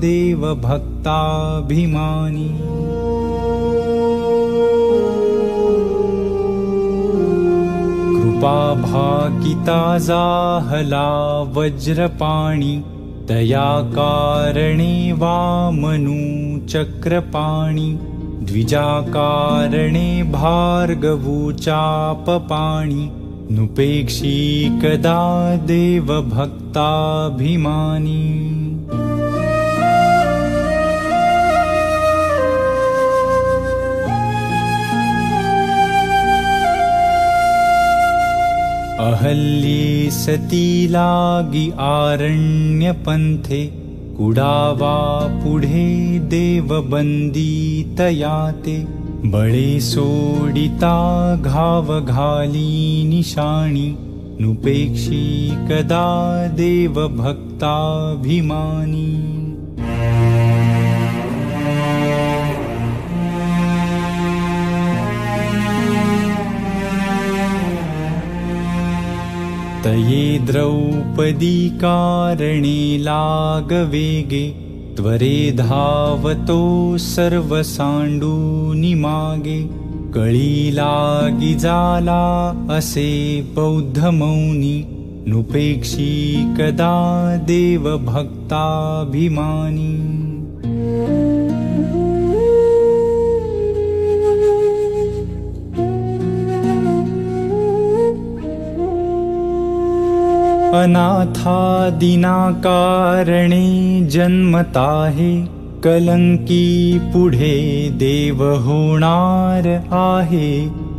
देव भक्ताभिमानी कृपा भाकिता जाहला वज्रपाणी तया कारणे वामनु चक्रपाणी द्विजाकारणे भार्गवू चापपाणी नुपेक्षी कदा देव भक्ताभिमानी अहल्ये सती लागी आरण्य पंथे कुडावा पुढे देव बंदितयाते बळे सोडिता घाव घाली निशाणी नुपेक्षी कदा देव भक्ताभिमानी तये द्रौपदी कारणे लागवेगे त्वरे धावतो सर्व सांडूनि मागे कळी लागी जाला असे बौद्ध मौनी नुपेक्षी कदा देव भक्ताभिमानी अनाथादिना कारणे जन्मताहे कलंकी पुढे देव होणार आहे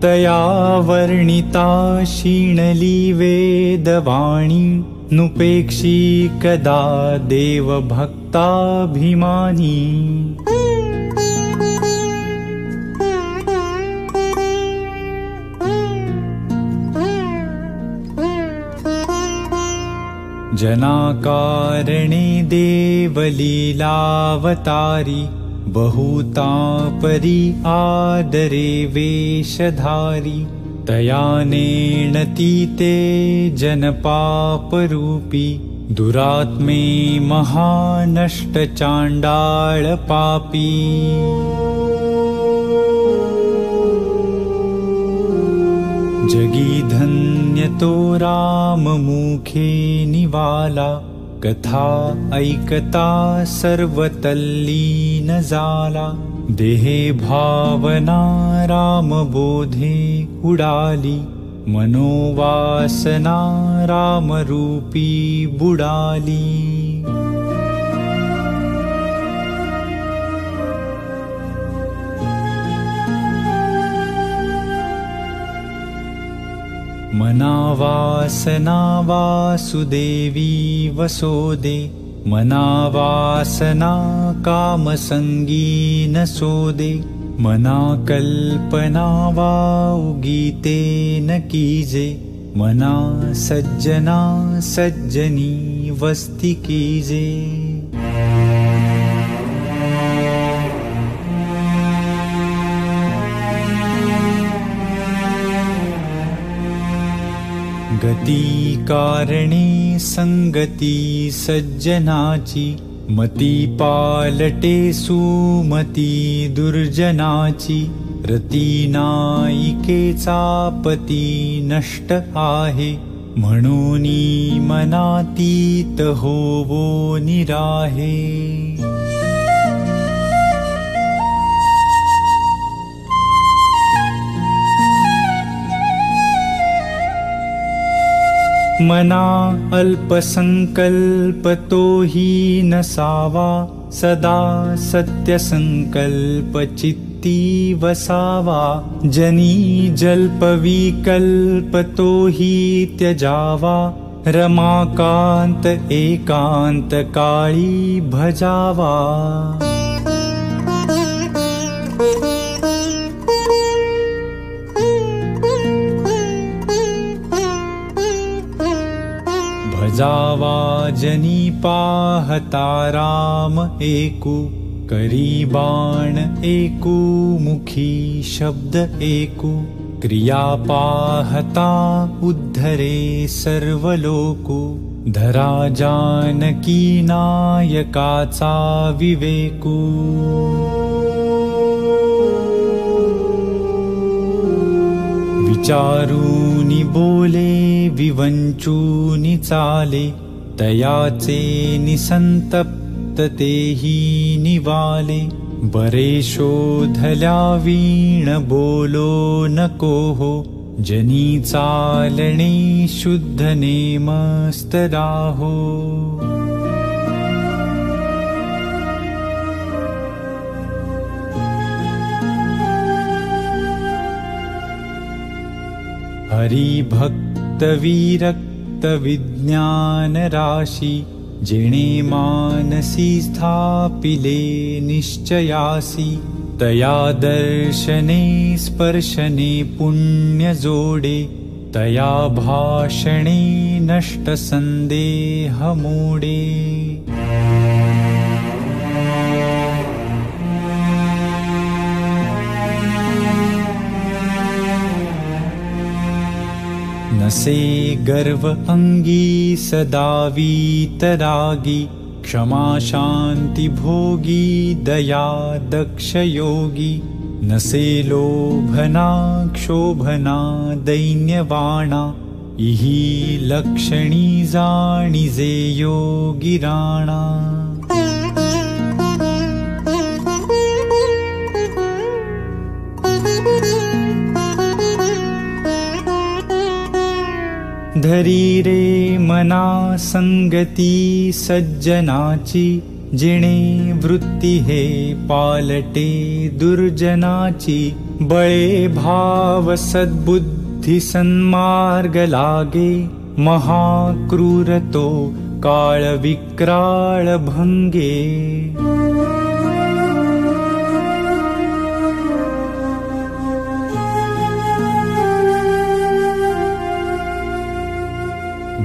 तया वर्णिता शीणली वेदवाणी नुपेक्षी कदा देव भक्ताभिमानी जनाकारणे देवलीलावतारी बहुतापरी आदरे वेशधारी तया नेणती ते जनपापरूपी दुरात्मे महानष्ट चांडाळ पापी जगी धन्य तो राम मुखे निवाला कथा ऐकता सर्व तल्लीन झाला देहे भावना राम बोधे उडाली मनोवासना राम रूपी बुडाली मनावासना वासुदेवी वसोदे मनावासना कामसंगी नसोदे मना कल्पना वाउगीते न कीजे मना सज्जना सज्जनी वस्ती कीजे गती कारणे संगती सज्जनाची मती पालटे सुमती दुर्जनाची रती नायिकेचा पती नष्ट आहे म्हणूनी मनातीत होवो निराहे मना अल्पसंकल्प तो ही नसावा सदा सत्यसंकल्प चित्ती वसावा जनी जल्प विकल्प तो ही त्यजावा रमाकांत एकांत काळी भजावा जावाजनी पाहता राम एकू, करी बाण एकू, मुखी शब्द एकू, क्रिया पाहता उद्धरे सर्व लोकू, धरा जानकी नायकाचा विवेकू। विचारूनी बोले विवंचूनी चाले, तयाचे निसंतप्त तेही निवाले, बरे शोधल्या वीण बोलो नको हो, जनी चालणे शुद्ध नेमस्त राहो। हरिभक्त विरक्त विज्ञान राशी, जेणे मानसी स्थापिले निश्चयासी, तया दर्शने स्पर्शने पुण्य जोडे, तया भाषणे नष्ट संदेह मोडे। नसे गर्व अंगी सदा वीतरागी, क्षमा शांति भोगी दया दक्ष योगी, नसे लोभना क्षोभना दैन्यवाणा, इही लक्षणी जाणिजे योगी राणा। धरी रे मना संगती सज्जनाची, जिणे वृत्ती हे पालटे दुर्जनाची, बळे भाव सद्बुद्धी सन्मार्ग लागे, महाक्रूर तो काळ विक्राळ भंगे।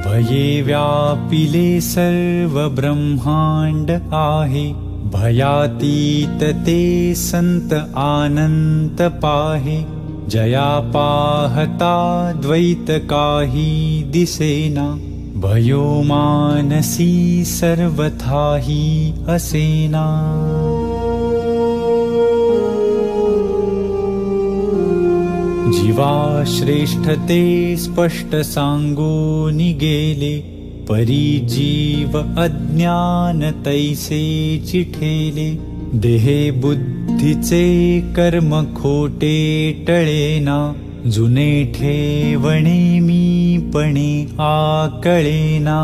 भये व्यापिले सर्व ब्रह्मांड आहे, भयातीत ते संत आनंत पाहे, जया पाहता द्वैत काही दिसेना, भयो मानसी सर्वथाही असेना। जीवा श्रेष्ठते स्पष्ट सांगोनी गेले, परी जीव अज्ञान तैसे चिठेले, देहे बुद्धीचे कर्म खोटे टळेना, जुने ठेवणे मीपणे आकळेना।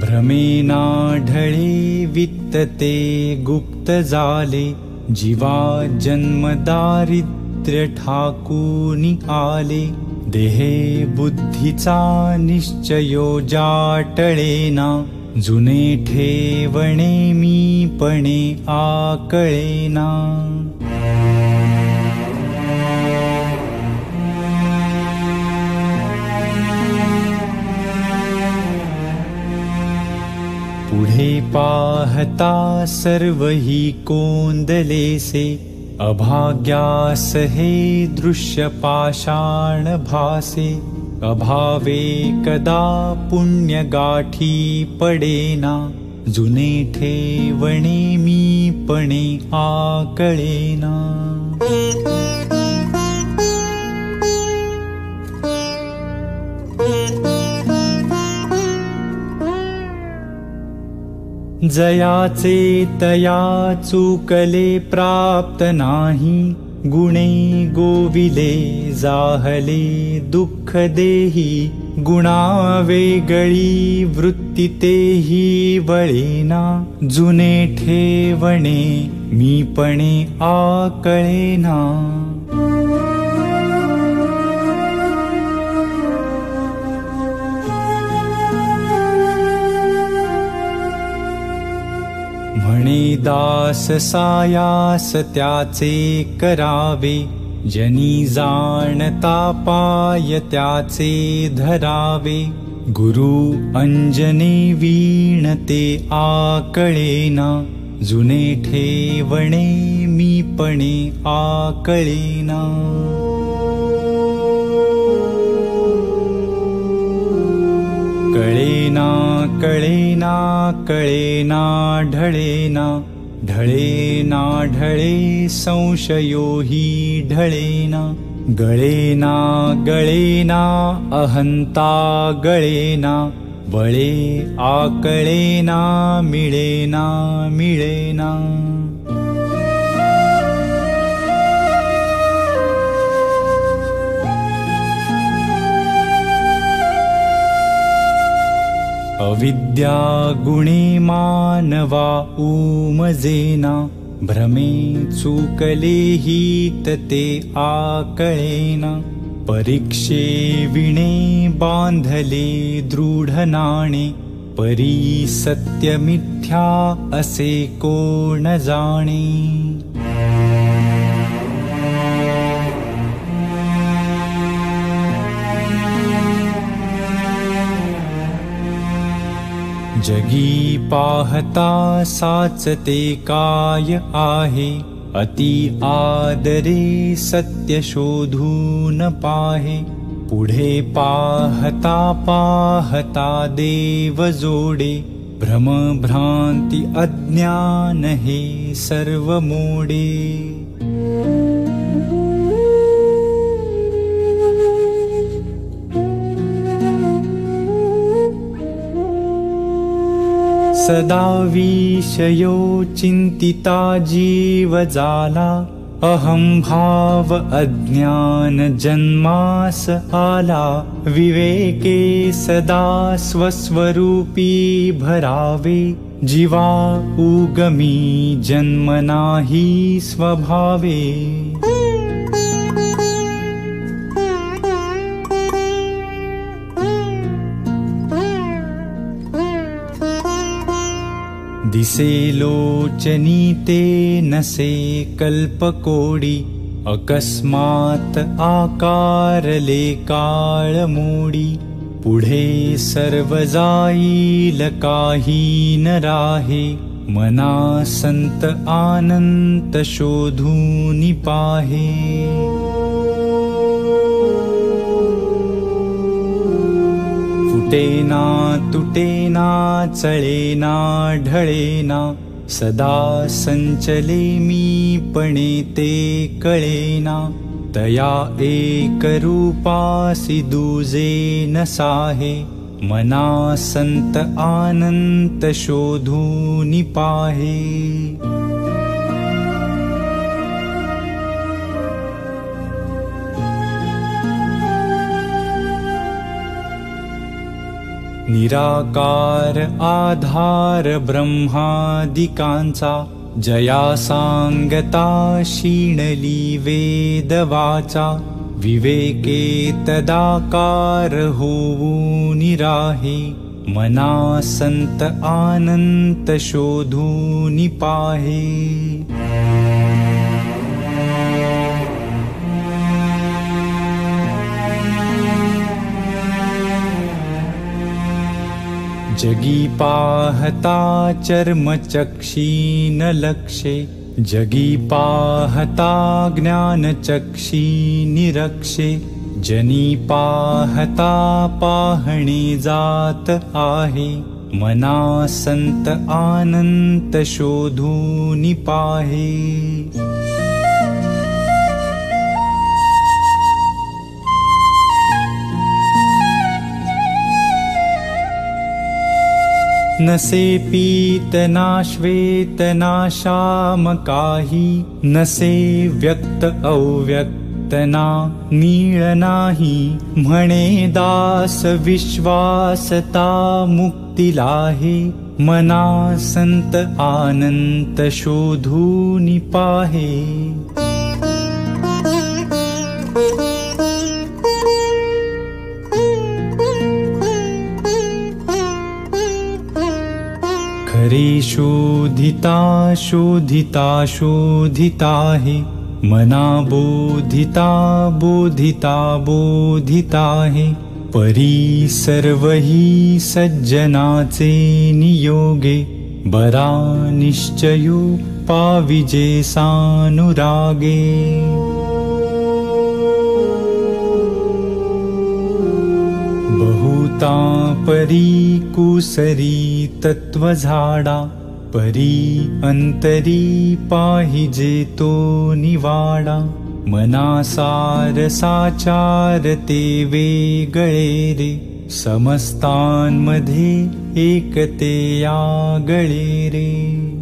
भ्रमेना ढळे वित्तते गुप्त जाले, जीवा जन्म दारिद्र्य ठाकूनी आले, देहे बुद्धीचा निश्चयो जाटळेना, जुने ठेवणे मीपणे आकळेना। पुढे पाहता सर्व ही कोंदलेसे, अभाग्यास हे दृश्य पाषाण भासे, अभावे कदा पुण्य गाठी पडेना, जुने ठेवणे मीपणे आकळेना। जयाचे तया चुकले प्राप्त नाही, गुणे गोविले जाहले दुःख देही, गुणा वेगळी वृत्ती तेही वळेना, जुने ठेवणे मीपणे आकळेना। म्हणे दास सायास त्याचे करावे, जनी जाणता पाय त्याचे धरावे. गुरु अंजने वीणते आकळेना, जुने ठेवणे मीपणे आकळेना. कळेना कळेना कळेना ढळेना, ढळेना ढळे संशयोही ढळेना. गळेना गळेना अहंता गळेना, बळे आकळेना मिळेना मिळेना. अविद्या गुणे मानवा उमजेना, भ्रमे चुकले हित ते आकळेना. परीक्षे विणे बांधले दृढ नाणे, परी सत्य मिथ्या असे कोण जाणे. जगी पाहता साचते काय आहे, अति आदरे सत्य शोधून पाहे. पुढे पाहता पाहता देव जोडे, भ्रम भ्रांती अज्ञान हे सर्व मोडे. सदा विषयो चिंतिता जीव जाला, अहं भाव अज्ञान जन्मास आला. विवेके सदा स्वस्वरूपी भरावे, जीवा उगमी जन्म नाही स्वभावे. दिसे लोचनी ते नसे कल्पकोडी, अकस्मात आकारले काळ मोडी. पुढे सर्व जाईल काही न राहे, मना संत आनंत शोधून पाहे. फुटेना तुटेना चळेना ढळेना, सदा संचले मीपणे ते कळेना. तया एक रूपासी दुजे न साहे, मना संत आनंत शोधून पाहे. निराकार आधार ब्रह्मादिकांचा, जया सांगता शीणली वेदवाचा. विवेके तदाकार होऊन राहे, मना संत आनंत शोधून पाहे. जगी पाहता चर्मचक्षीन लक्षे, जगी पाहता ज्ञानचक्षी निरक्षे. जनी पाहता पाहणे जात आहे, मना संत आनंत शोधून पाहे. नसे पीत ना श्वेत ना श्याम काही, नसे व्यक्त अव्यक्त ना नीळ नाही. म्हणे दास विश्वासता मुक्तीलाहे, मना संत आनंत शोधून पाहे. खरे शोधिता शोधिता शोधिता हे, मना बोधिता बोधिता बोधिता हे. परी सर्वही सज्जनाचे नियोगे, बरा निश्चयो पाविजे सानुरागे. बहुता परी कुसरी तत्व झाडा, परी अंतरी पाहिजे तो निवाडा. मनासार साचार ते वेगळे रे, समस्तांमध्ये एकते आगळे रे.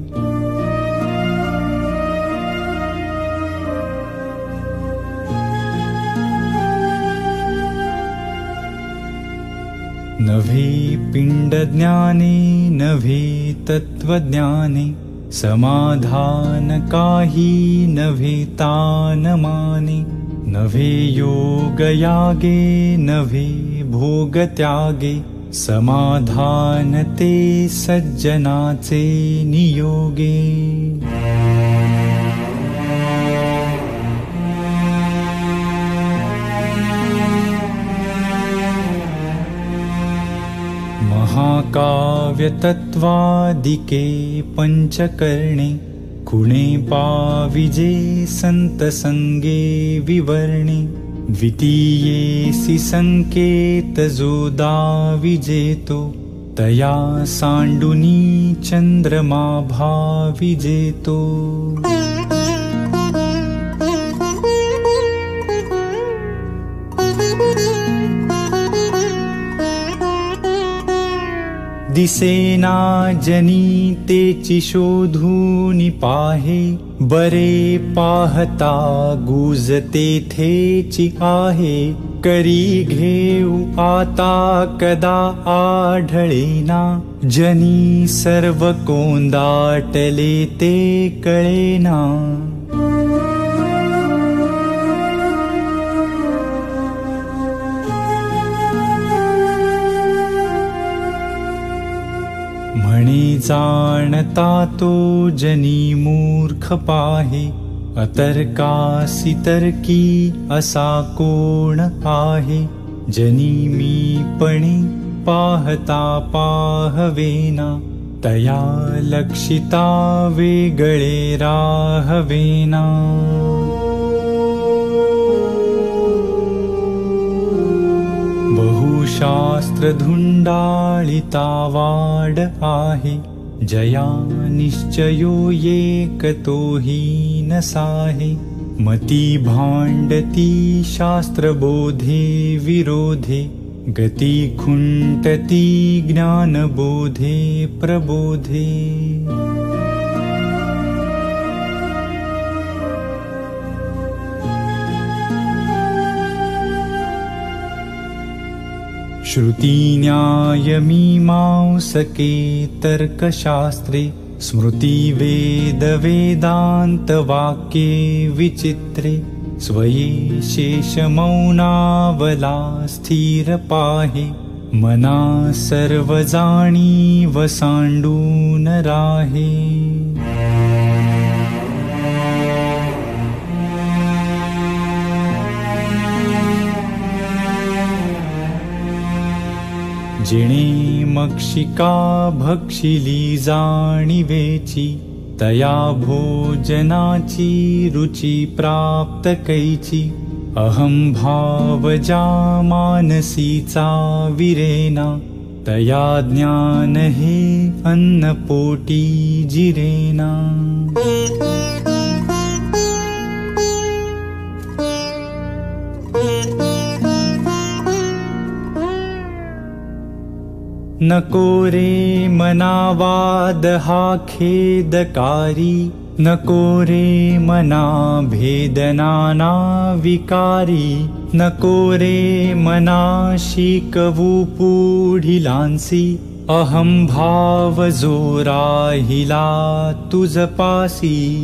नभे पिंड ज्ञाने नभे तत्वज्ञाने, समाधान काही नभे तान माने. नभे योग यागे नभे भोग त्यागे, समाधान ते सज्जनाचे नियोगे. महाकाव्य तत्वादिके पंचकर्णे, कुणे पाविजे संत संगे विवर्णे. द्वितीयेसि संकेत जो दाविजेतो, तया सांडुनी चंद्रमा भाविजेतो. दिसेना जनी तेची शोधूनि पाहे, बरे पाहता गुज तेथेची आहे. करी घेऊ आता कदा आढळेना, जनी सर्व कोंदाटले ते कळेना. म्हणे जाणता तो जनी मूर्ख पाहे, अतर्कासी तर्की असा कोण आहे. जनी मीपणे पाहता पाहवेना, तया लक्षिता वेगळे राहवेना. बहुशास्त्र धुंडाळिता वाड आहे, जया निश्चयो एकतोही नसाहे. मती भांडती शास्त्रबोधे विरोधे, गती खुंटती ज्ञानबोधे प्रबोधे. श्रुती न्याय मीमांसके तर्कशास्त्रे, स्मृती वेद वेदांत वाक्ये विचित्रे. स्वये शेष मौनावला स्थिर पाहे, मना सर्व जाणी वसांडून राहे. जिणे मक्षिका भक्षिली जाणिवेची, तया भोजनाची रुची प्राप्त कैची. अहम भाव जा मानसीचा विरेना, तया ज्ञान हे अन्न पोटी जिरेना. नको रे मनावाद हा खेदकारी, नको रे मना भेदनाना विकारी. नको रे मना शिकवू पुढिलांसी, अहम भाव जो राहिला तुझ पासी.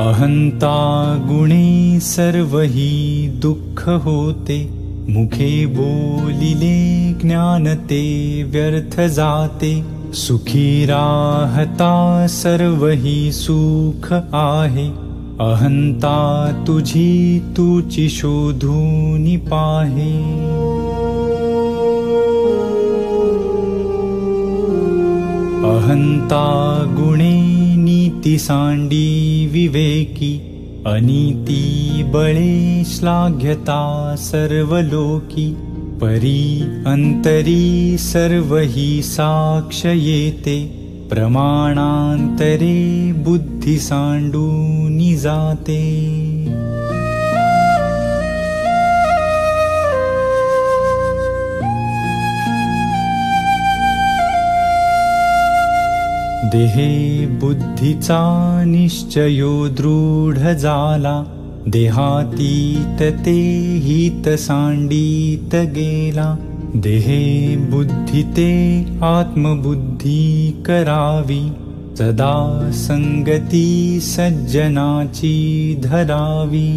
अहंता गुणे सर्वही दुःख होते, मुखे बोलिले ज्ञान ते व्यर्थ जाते. सुखी राहता सर्वही सुख आहे, अहंता तुझी तूची शोधून पाहे. अहंता गुणे नीती सांडी विवेकी, अनीती बळे श्लाघ्यता सर्व लोकी. परी अंतरी सर्वही साक्ष येते, प्रमाणांतरे बुद्धी सांडून जाते. देहे बुद्धीचा निश्चयो दृढ झाला, देहातीत ते हित सांडीत गेला. देहे बुद्धी ते आत्मबुद्धी करावी, सदा संगती सज्जनाची धरावी.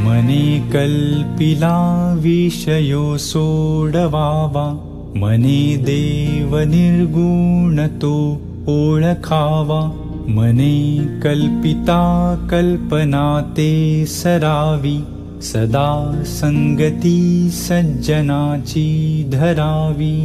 मने कल्पिला विषयो सोडवावा, मने देव निर्गुण तो ओळखावा. मने कल्पिता कल्पना ते सरावी, सदा संगती सज्जनाची धरावी.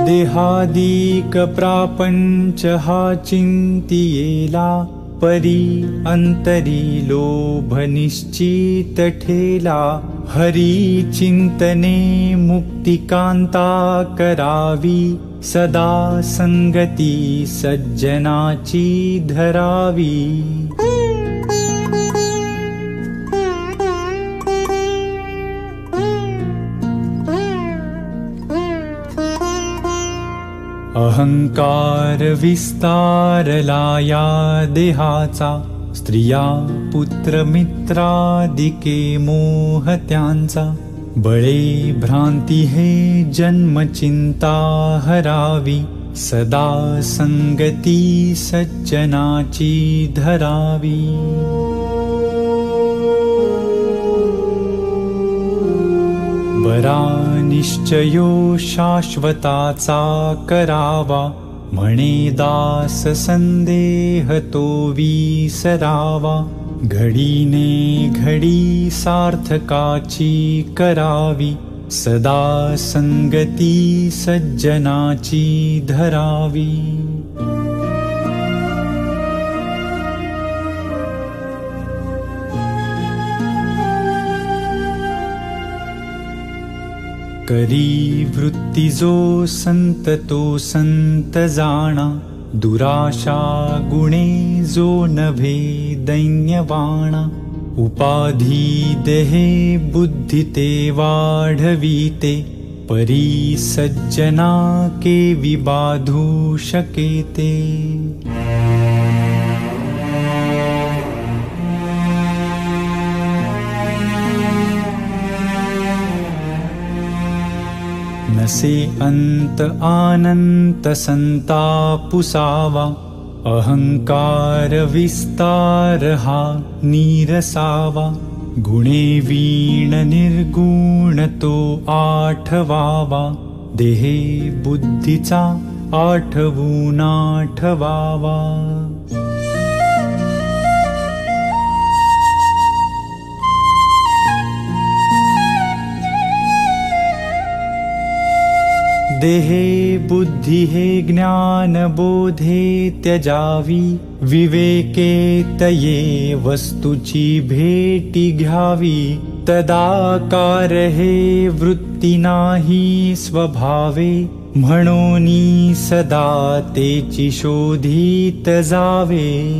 देहादिक प्रापंच हा चिंतियेला, परी अंतरी लोभ निश्चित ठेला. हरी चिंतने मुक्तिकांता करावी, सदा संगती सज्जनाची धरावी. अहंकार विस्तारला या देहाचा, स्त्रिया पुत्र मित्रादिके मोह त्यांचा. बळे भ्रांती हे जन्म चिंता हरावी, सदा संगती सज्जनाची धरावी. बरा निश्चयो शाश्वताचा करावा, म्हणे दास संदेह तो विसरावा. घडीने घडी सार्थकाची करावी, सदा संगती सज्जनाची धरावी. करी वृत्ती जो संत तो संत जाणा, दुराशा गुणे जो नभे दैन्यवाणा. उपाधी देहे बुद्धी ते वाढविते, परी सज्जना के विबाधू शकेते. नसे अंत आनंत संतापुसावा, अहंकार विस्तार हा नीरसावा. गुणे वीण निर्गुण तो आठवावा, देहे बुद्धीचा आठवून आठवावा. देहे बुद्धि हे ज्ञान बोधे त्यजावी, विवेके तये वस्तुची भेटी घ्यावी. तदाकार हे वृत्ती नाही स्वभावे, म्हणोनी सदा तेची शोधित जावे.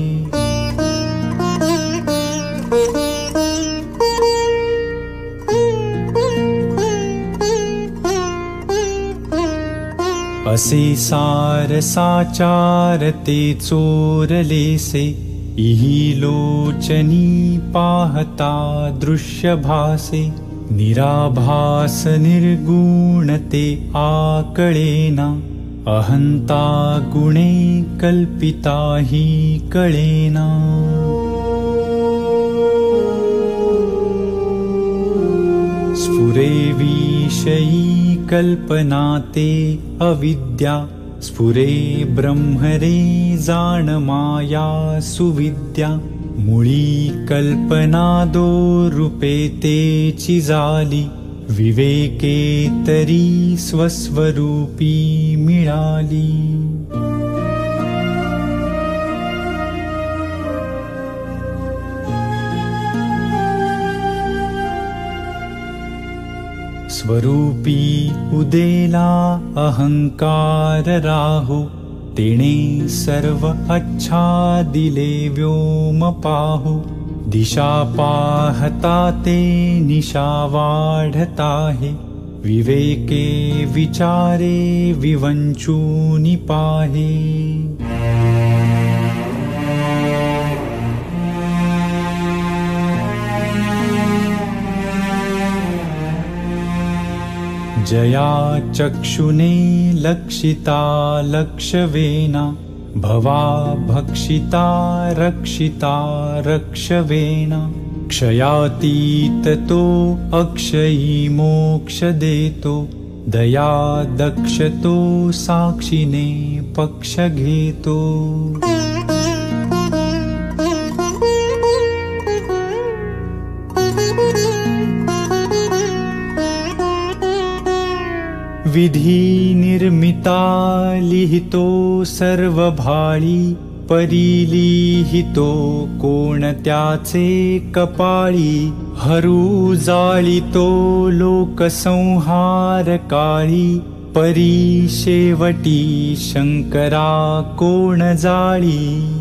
असे सार साचार ते चोरलेसे, इही लोचनी पाहता दृश्य भासे. निराभास निर्गुण ते आकळेना, अहंता गुणे कल्पिता हि कळेना. स्फुरे विषयी कल्पना ते अविद्या, स्फुरे ब्रह्मरे जाण माया सुविद्या. मुळी कल्पना दो रूपे तेची झाली, विवेके तरी स्वस्वरूपी मिळाली. स्वरूपी उदेला अहंकार राहो, तेणे सर्व आच्छादिले व्योम पाहू. दिशा पाहता ते निशा वाढताहे, विवेके विचारे विवंचूनि पाहे. जया चक्षुने लक्षिता लक्षवेना, भवा भक्षिता रक्षिता रक्षवेना. क्षयातीत तो अक्षयी मोक्ष देतो, दया दक्षतो साक्षीने पक्ष घेतो. विधी निर्मिता लिहितो सर्व भाळी, परिलिहितो कोणत्याचे कपाळी. हरू जाळितो लोकसंहार काळी, परी शेवटी शंकरा कोण जाळी.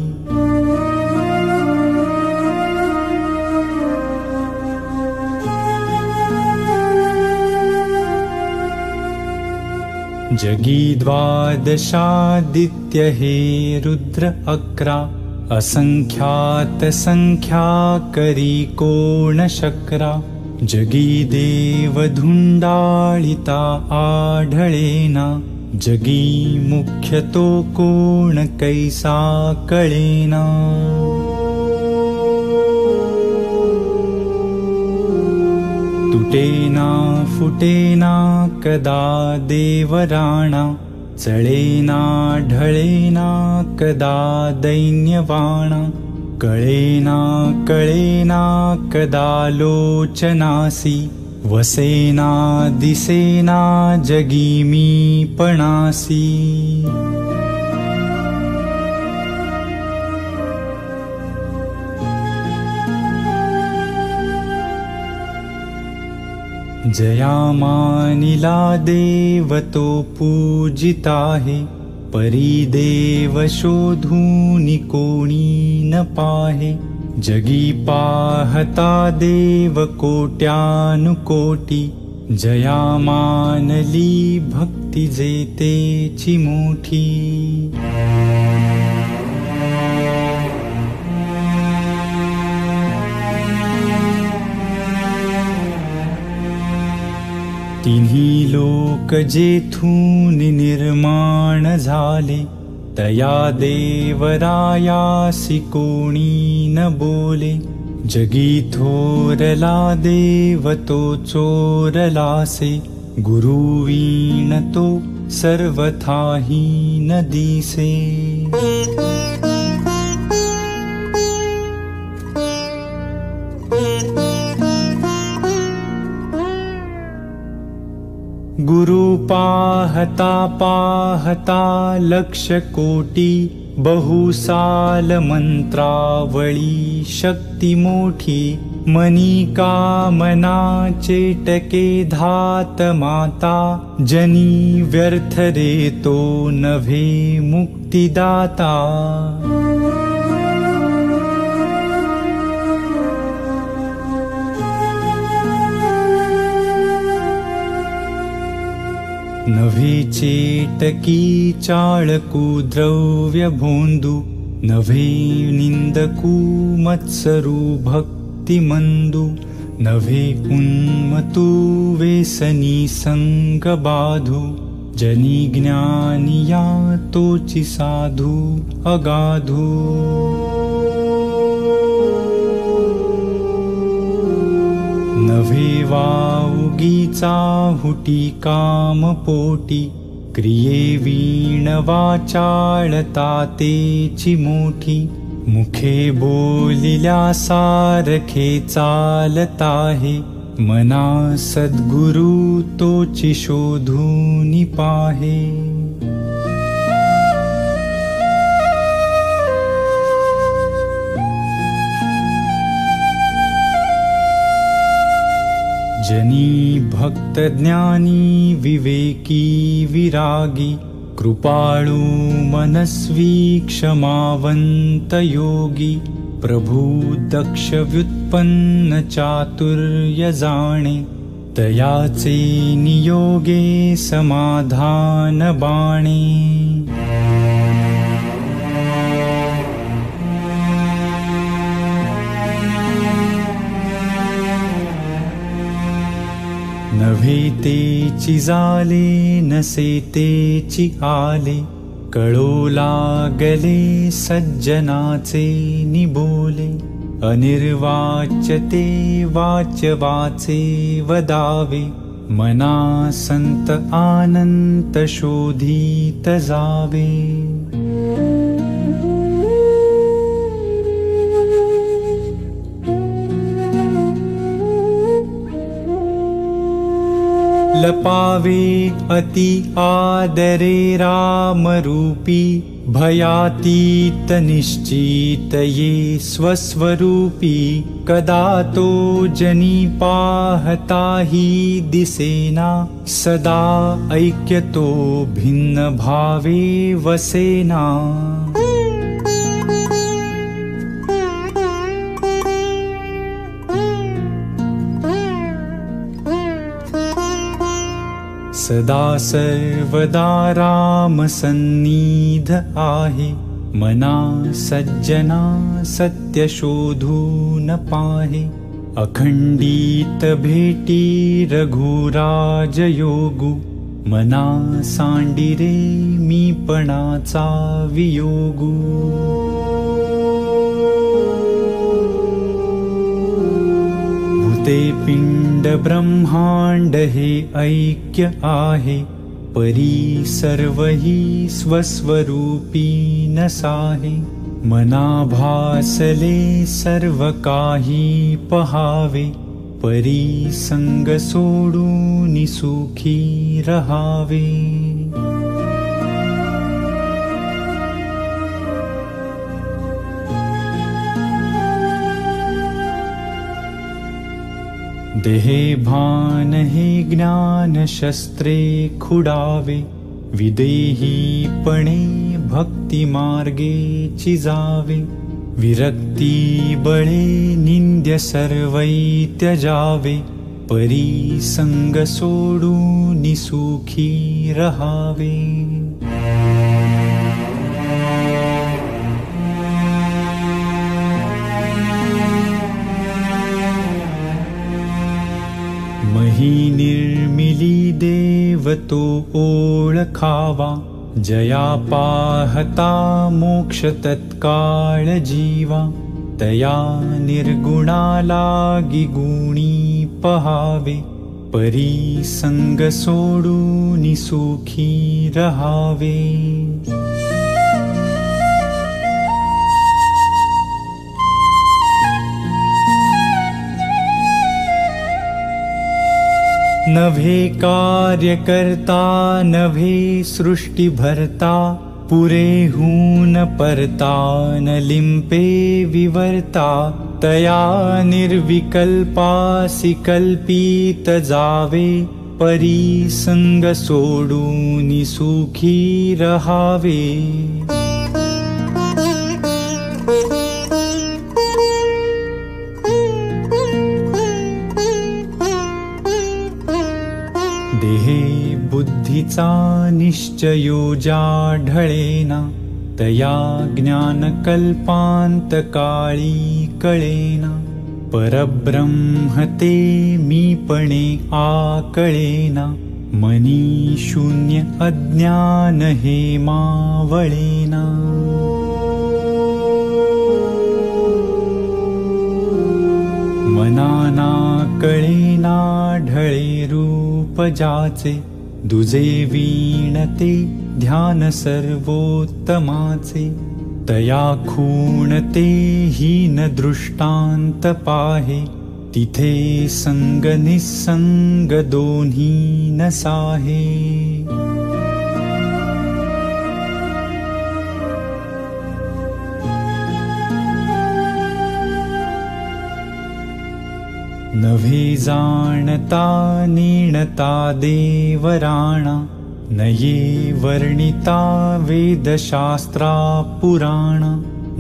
जगी द्वादशादित्य हे रुद्र 11, असंख्यात संख्या करी कोण शक्रा. जगी देव धुंडाळिता आढळेना, जगी मुख्य तो कोण कैसा कळेना. तुटेना फुटेना कदा देवराणा, चळेना ढळेना कदा दैन्यवाणा. कळेना कळेना कदा लोचनासी, वसेना दिसेना जगी मी पणासी. जया मानिला देव तो पूजिताहे, परी देव शोधूनि कोणी न पाहे. जगी पाहता देव कोट्यानुकोटी, जया मानली भक्ती जेतेची मोठी. तिन्ही लोक जेथून निर्माण झाले, तया देवरायासी कोणी न बोले. जगी थोरला देव तो चोरलासे, गुरुवीण तो सर्वथाही न दिसे. गुरु पाहता पाहता लक्ष कोटी, बहुसाल मंत्रावळी शक्ती मोठी. मनी कामना चेटके धात माता, जनी व्यर्थ रे तो नभे मुक्तिदाता. नव्हे चेटकी चाळकू द्रव्य भोंदू नव्हे निंदकू मत्सरू भक्तिमंदू नव्हे उन्मतू वेसनी संग बाधू जनी ज्ञानिया तोची साधू अगाधू नव्हे वाउगीचा हुटी काम पोटी क्रिये वीण वाचाळता तेची मोठी मुखे बोलिल्या सारखे चालताहे मना सद्गुरु तोची शोधूनि पाहे जनी भक्त ज्ञानी विवेकी विरागी कृपाळू मनस्वी क्षमावंत योगी प्रभु दक्ष व्युत्पन्न चातुर्य जाणे तयाचे नियोगे समाधान बाणे नव्हे तेची जाले नसे तेची आले कळो लागले सज्जनाचे निबोले अनिर्वाच्य ते वाच्यवाचे वदावे मना संत आनंत शोधित जावे लपावे अति आदरे रामरूपी भयातीत निश्चित ये स्वस्वरूपी कदा तो जनी पाहता ही दिसेना सदा ऐक्यतो भिन्न भावे वसेना सदा सर्वदा राम सन्निध आहे मना सज्जना सत्य शोधून पाहे अखंडित भेटी रघुराज योगू मना सांडिरे मीपणाचा वियोगू भूते पिंड ब्रह्मांड हे ऐक्य आहे परी सर्वही स्वस्वरूपी नसाहे मना भासले सर्व काही पहावे परी संग सोडून सुखी रहावे देहे भान हे ज्ञान शस्त्रे खुडावे विदेहीपणे भक्ति मार्गे चिजावे विरक्ती बळे निंद्य सर्वै त्यजावे परी संग सोडून सुखी रहावे मही निर्मिली देव तो ओळखावा जया पाहता मोक्ष तत्काळ जीवा तया निर्गुणा लागी गुणी पहावे परी संग सोडून सुखी रहावे नभे कार्य करता नभे सृष्टि भरता पुरे हून परता न लिंपे विवर्ता तया निर्विकल्पासी कल्पित जावे परी संग सोडून सुखी रहावे ऐसा निश्चयो जाढळेना तया ज्ञानकल्पांतकाळी कळेना परब्रह्म ते मीपणे आकळेना मनी शून्य अज्ञान हे मावळेना मनाना कळेना ढळे रूप जाचे दुजे वीणते ध्यान सर्वोत्तमाचे तया खूणते हीन दृष्टांत पाहे तिथे संग निसंग दोन्ही नसाहे नव्हे जाणता नेणता देवराणा नये वर्णिता वेदशास्त्रा पुराणा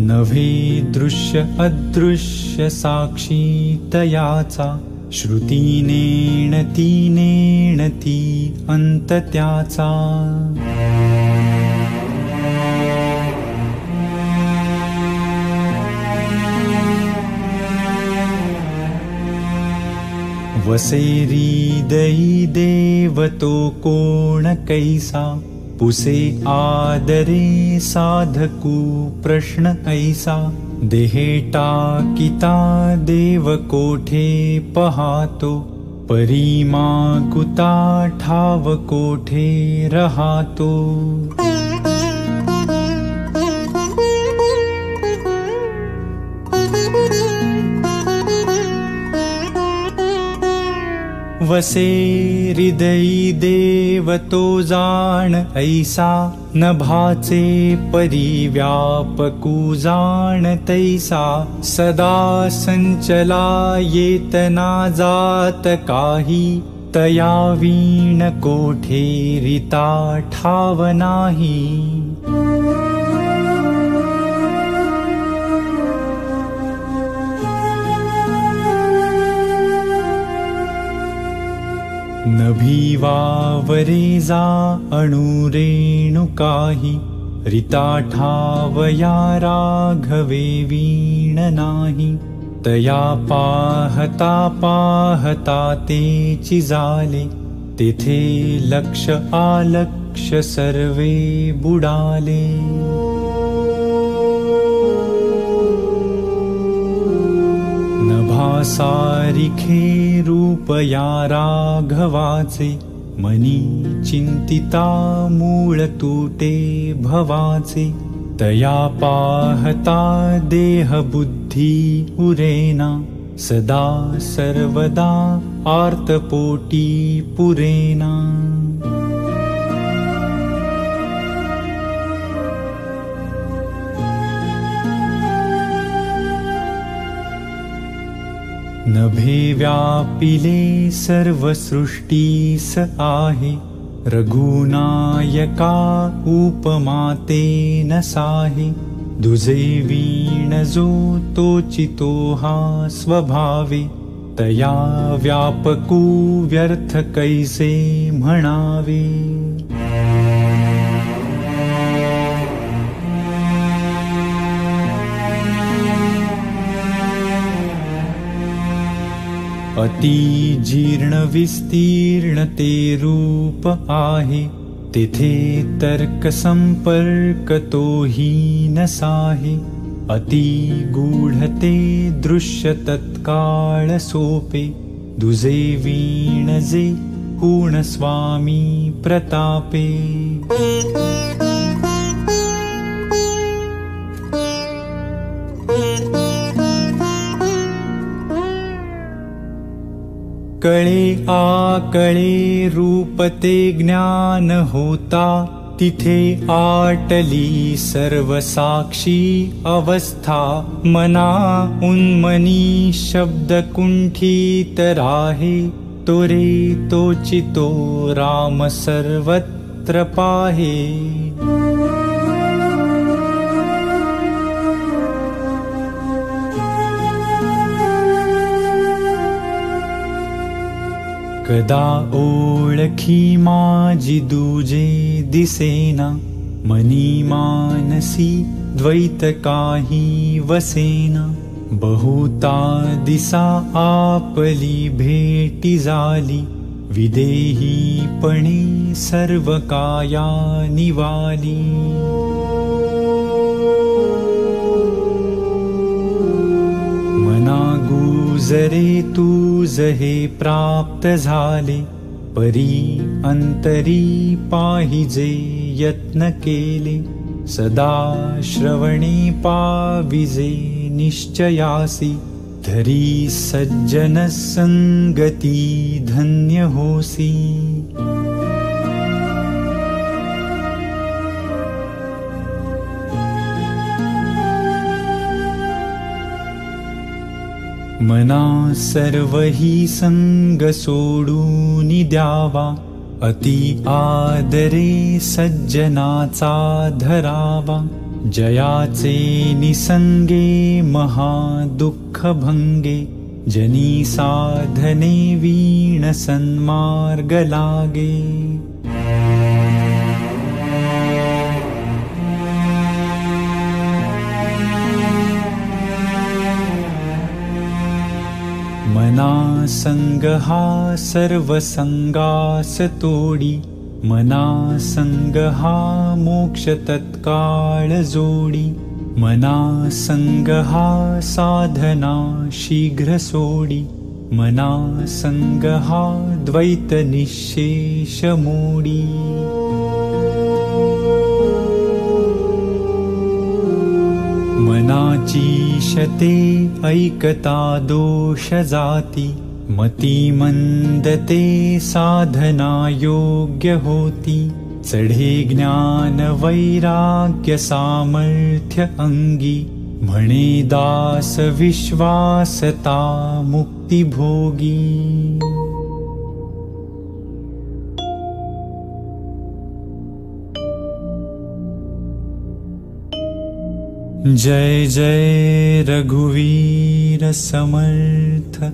नव्हे दृश्य अदृश्य साक्षी तयाचा श्रुती नेणती अंत त्याचा वसेरी दई देव तो कोण कैसा पुसे आदरे साधकू प्रश्न ऐसा देहे टाकिता देव कोठे पहातो परिमाकुता ठाव कोठे रहातो वसे हृदयी देव तो जाण ऐसा नभाचे परिव्यापकू जाण तैसा सदा संचला येतना जात काही तया वीण कोठे रिता ठाव नाही नभीवावरे जा अणुरेणु काही रिता ठावया राघवे वीण नाही तया पाहता पाहता तेची झाले तेथे लक्ष आलक्ष सर्वे बुडाले सारिखे रूप या राघवाचे मनी चिंतिता मूळ तुटे भवाचे तया पाहता देह बुद्धी उरेना सदा सर्वदा आर्तपोटी पुरेना नभे व्यापिले सर्व सृष्टीस आहे रघुनायका उपमाते न साहे दुजे वीण जो तोचितो हा स्वभावे तया व्यापकू व्यर्थ कैसे म्हणावे अति जीर्ण विस्तीर्ण ते रूप आहे तिथे तर्क संपर्क तोही नसाहे अति गूढते दृश्य तत्काळ सोपे दुजे वीण जे पूर्ण स्वामी प्रतापे कळे आकळे रूप ते ज्ञान होता तिथे आटली सर्व साक्षी अवस्था मना उन्मनी शब्द कुंठित राहे तोरे तोचितो राम सर्वत्र पाहे कदा ओळखी माझी दुजे दिसेना, मनी मानसी द्वैत काही वसेना. बहुता दिसा आपली भेटी झाली, विदेहीपणे सर्व काया निवाली. मना गुजरे तुझ हे प्राप्त झाले, परी अंतरी पाहिजे यत्न केले. सदा श्रवणे पाविजे निश्चयासी, धरी सज्जन संगती धन्य होसी. मना सर्वही संग सोडून द्यावा, अति आदरे सज्जनाचा धरावा. जयाचे निसंगे महादुःख भंगे, जनी साधने वीण सन्मार्ग लागे. मना संग हा सर्व संगास तोडी, मना संग हा मोक्ष तत्काळ जोडी. मना संग हा साधना शीघ्र सोडी, मना संग हा द्वैत निशेष मोडी. मनाची शते ऐकता दोष जाती, मती मंदते साधना योग्य होती. चढे ज्ञान वैराग्य सामर्थ्य अंगी, म्हणे दास विश्वासता मुक्ती भोगी. जय जय रघुवीर समर्थ.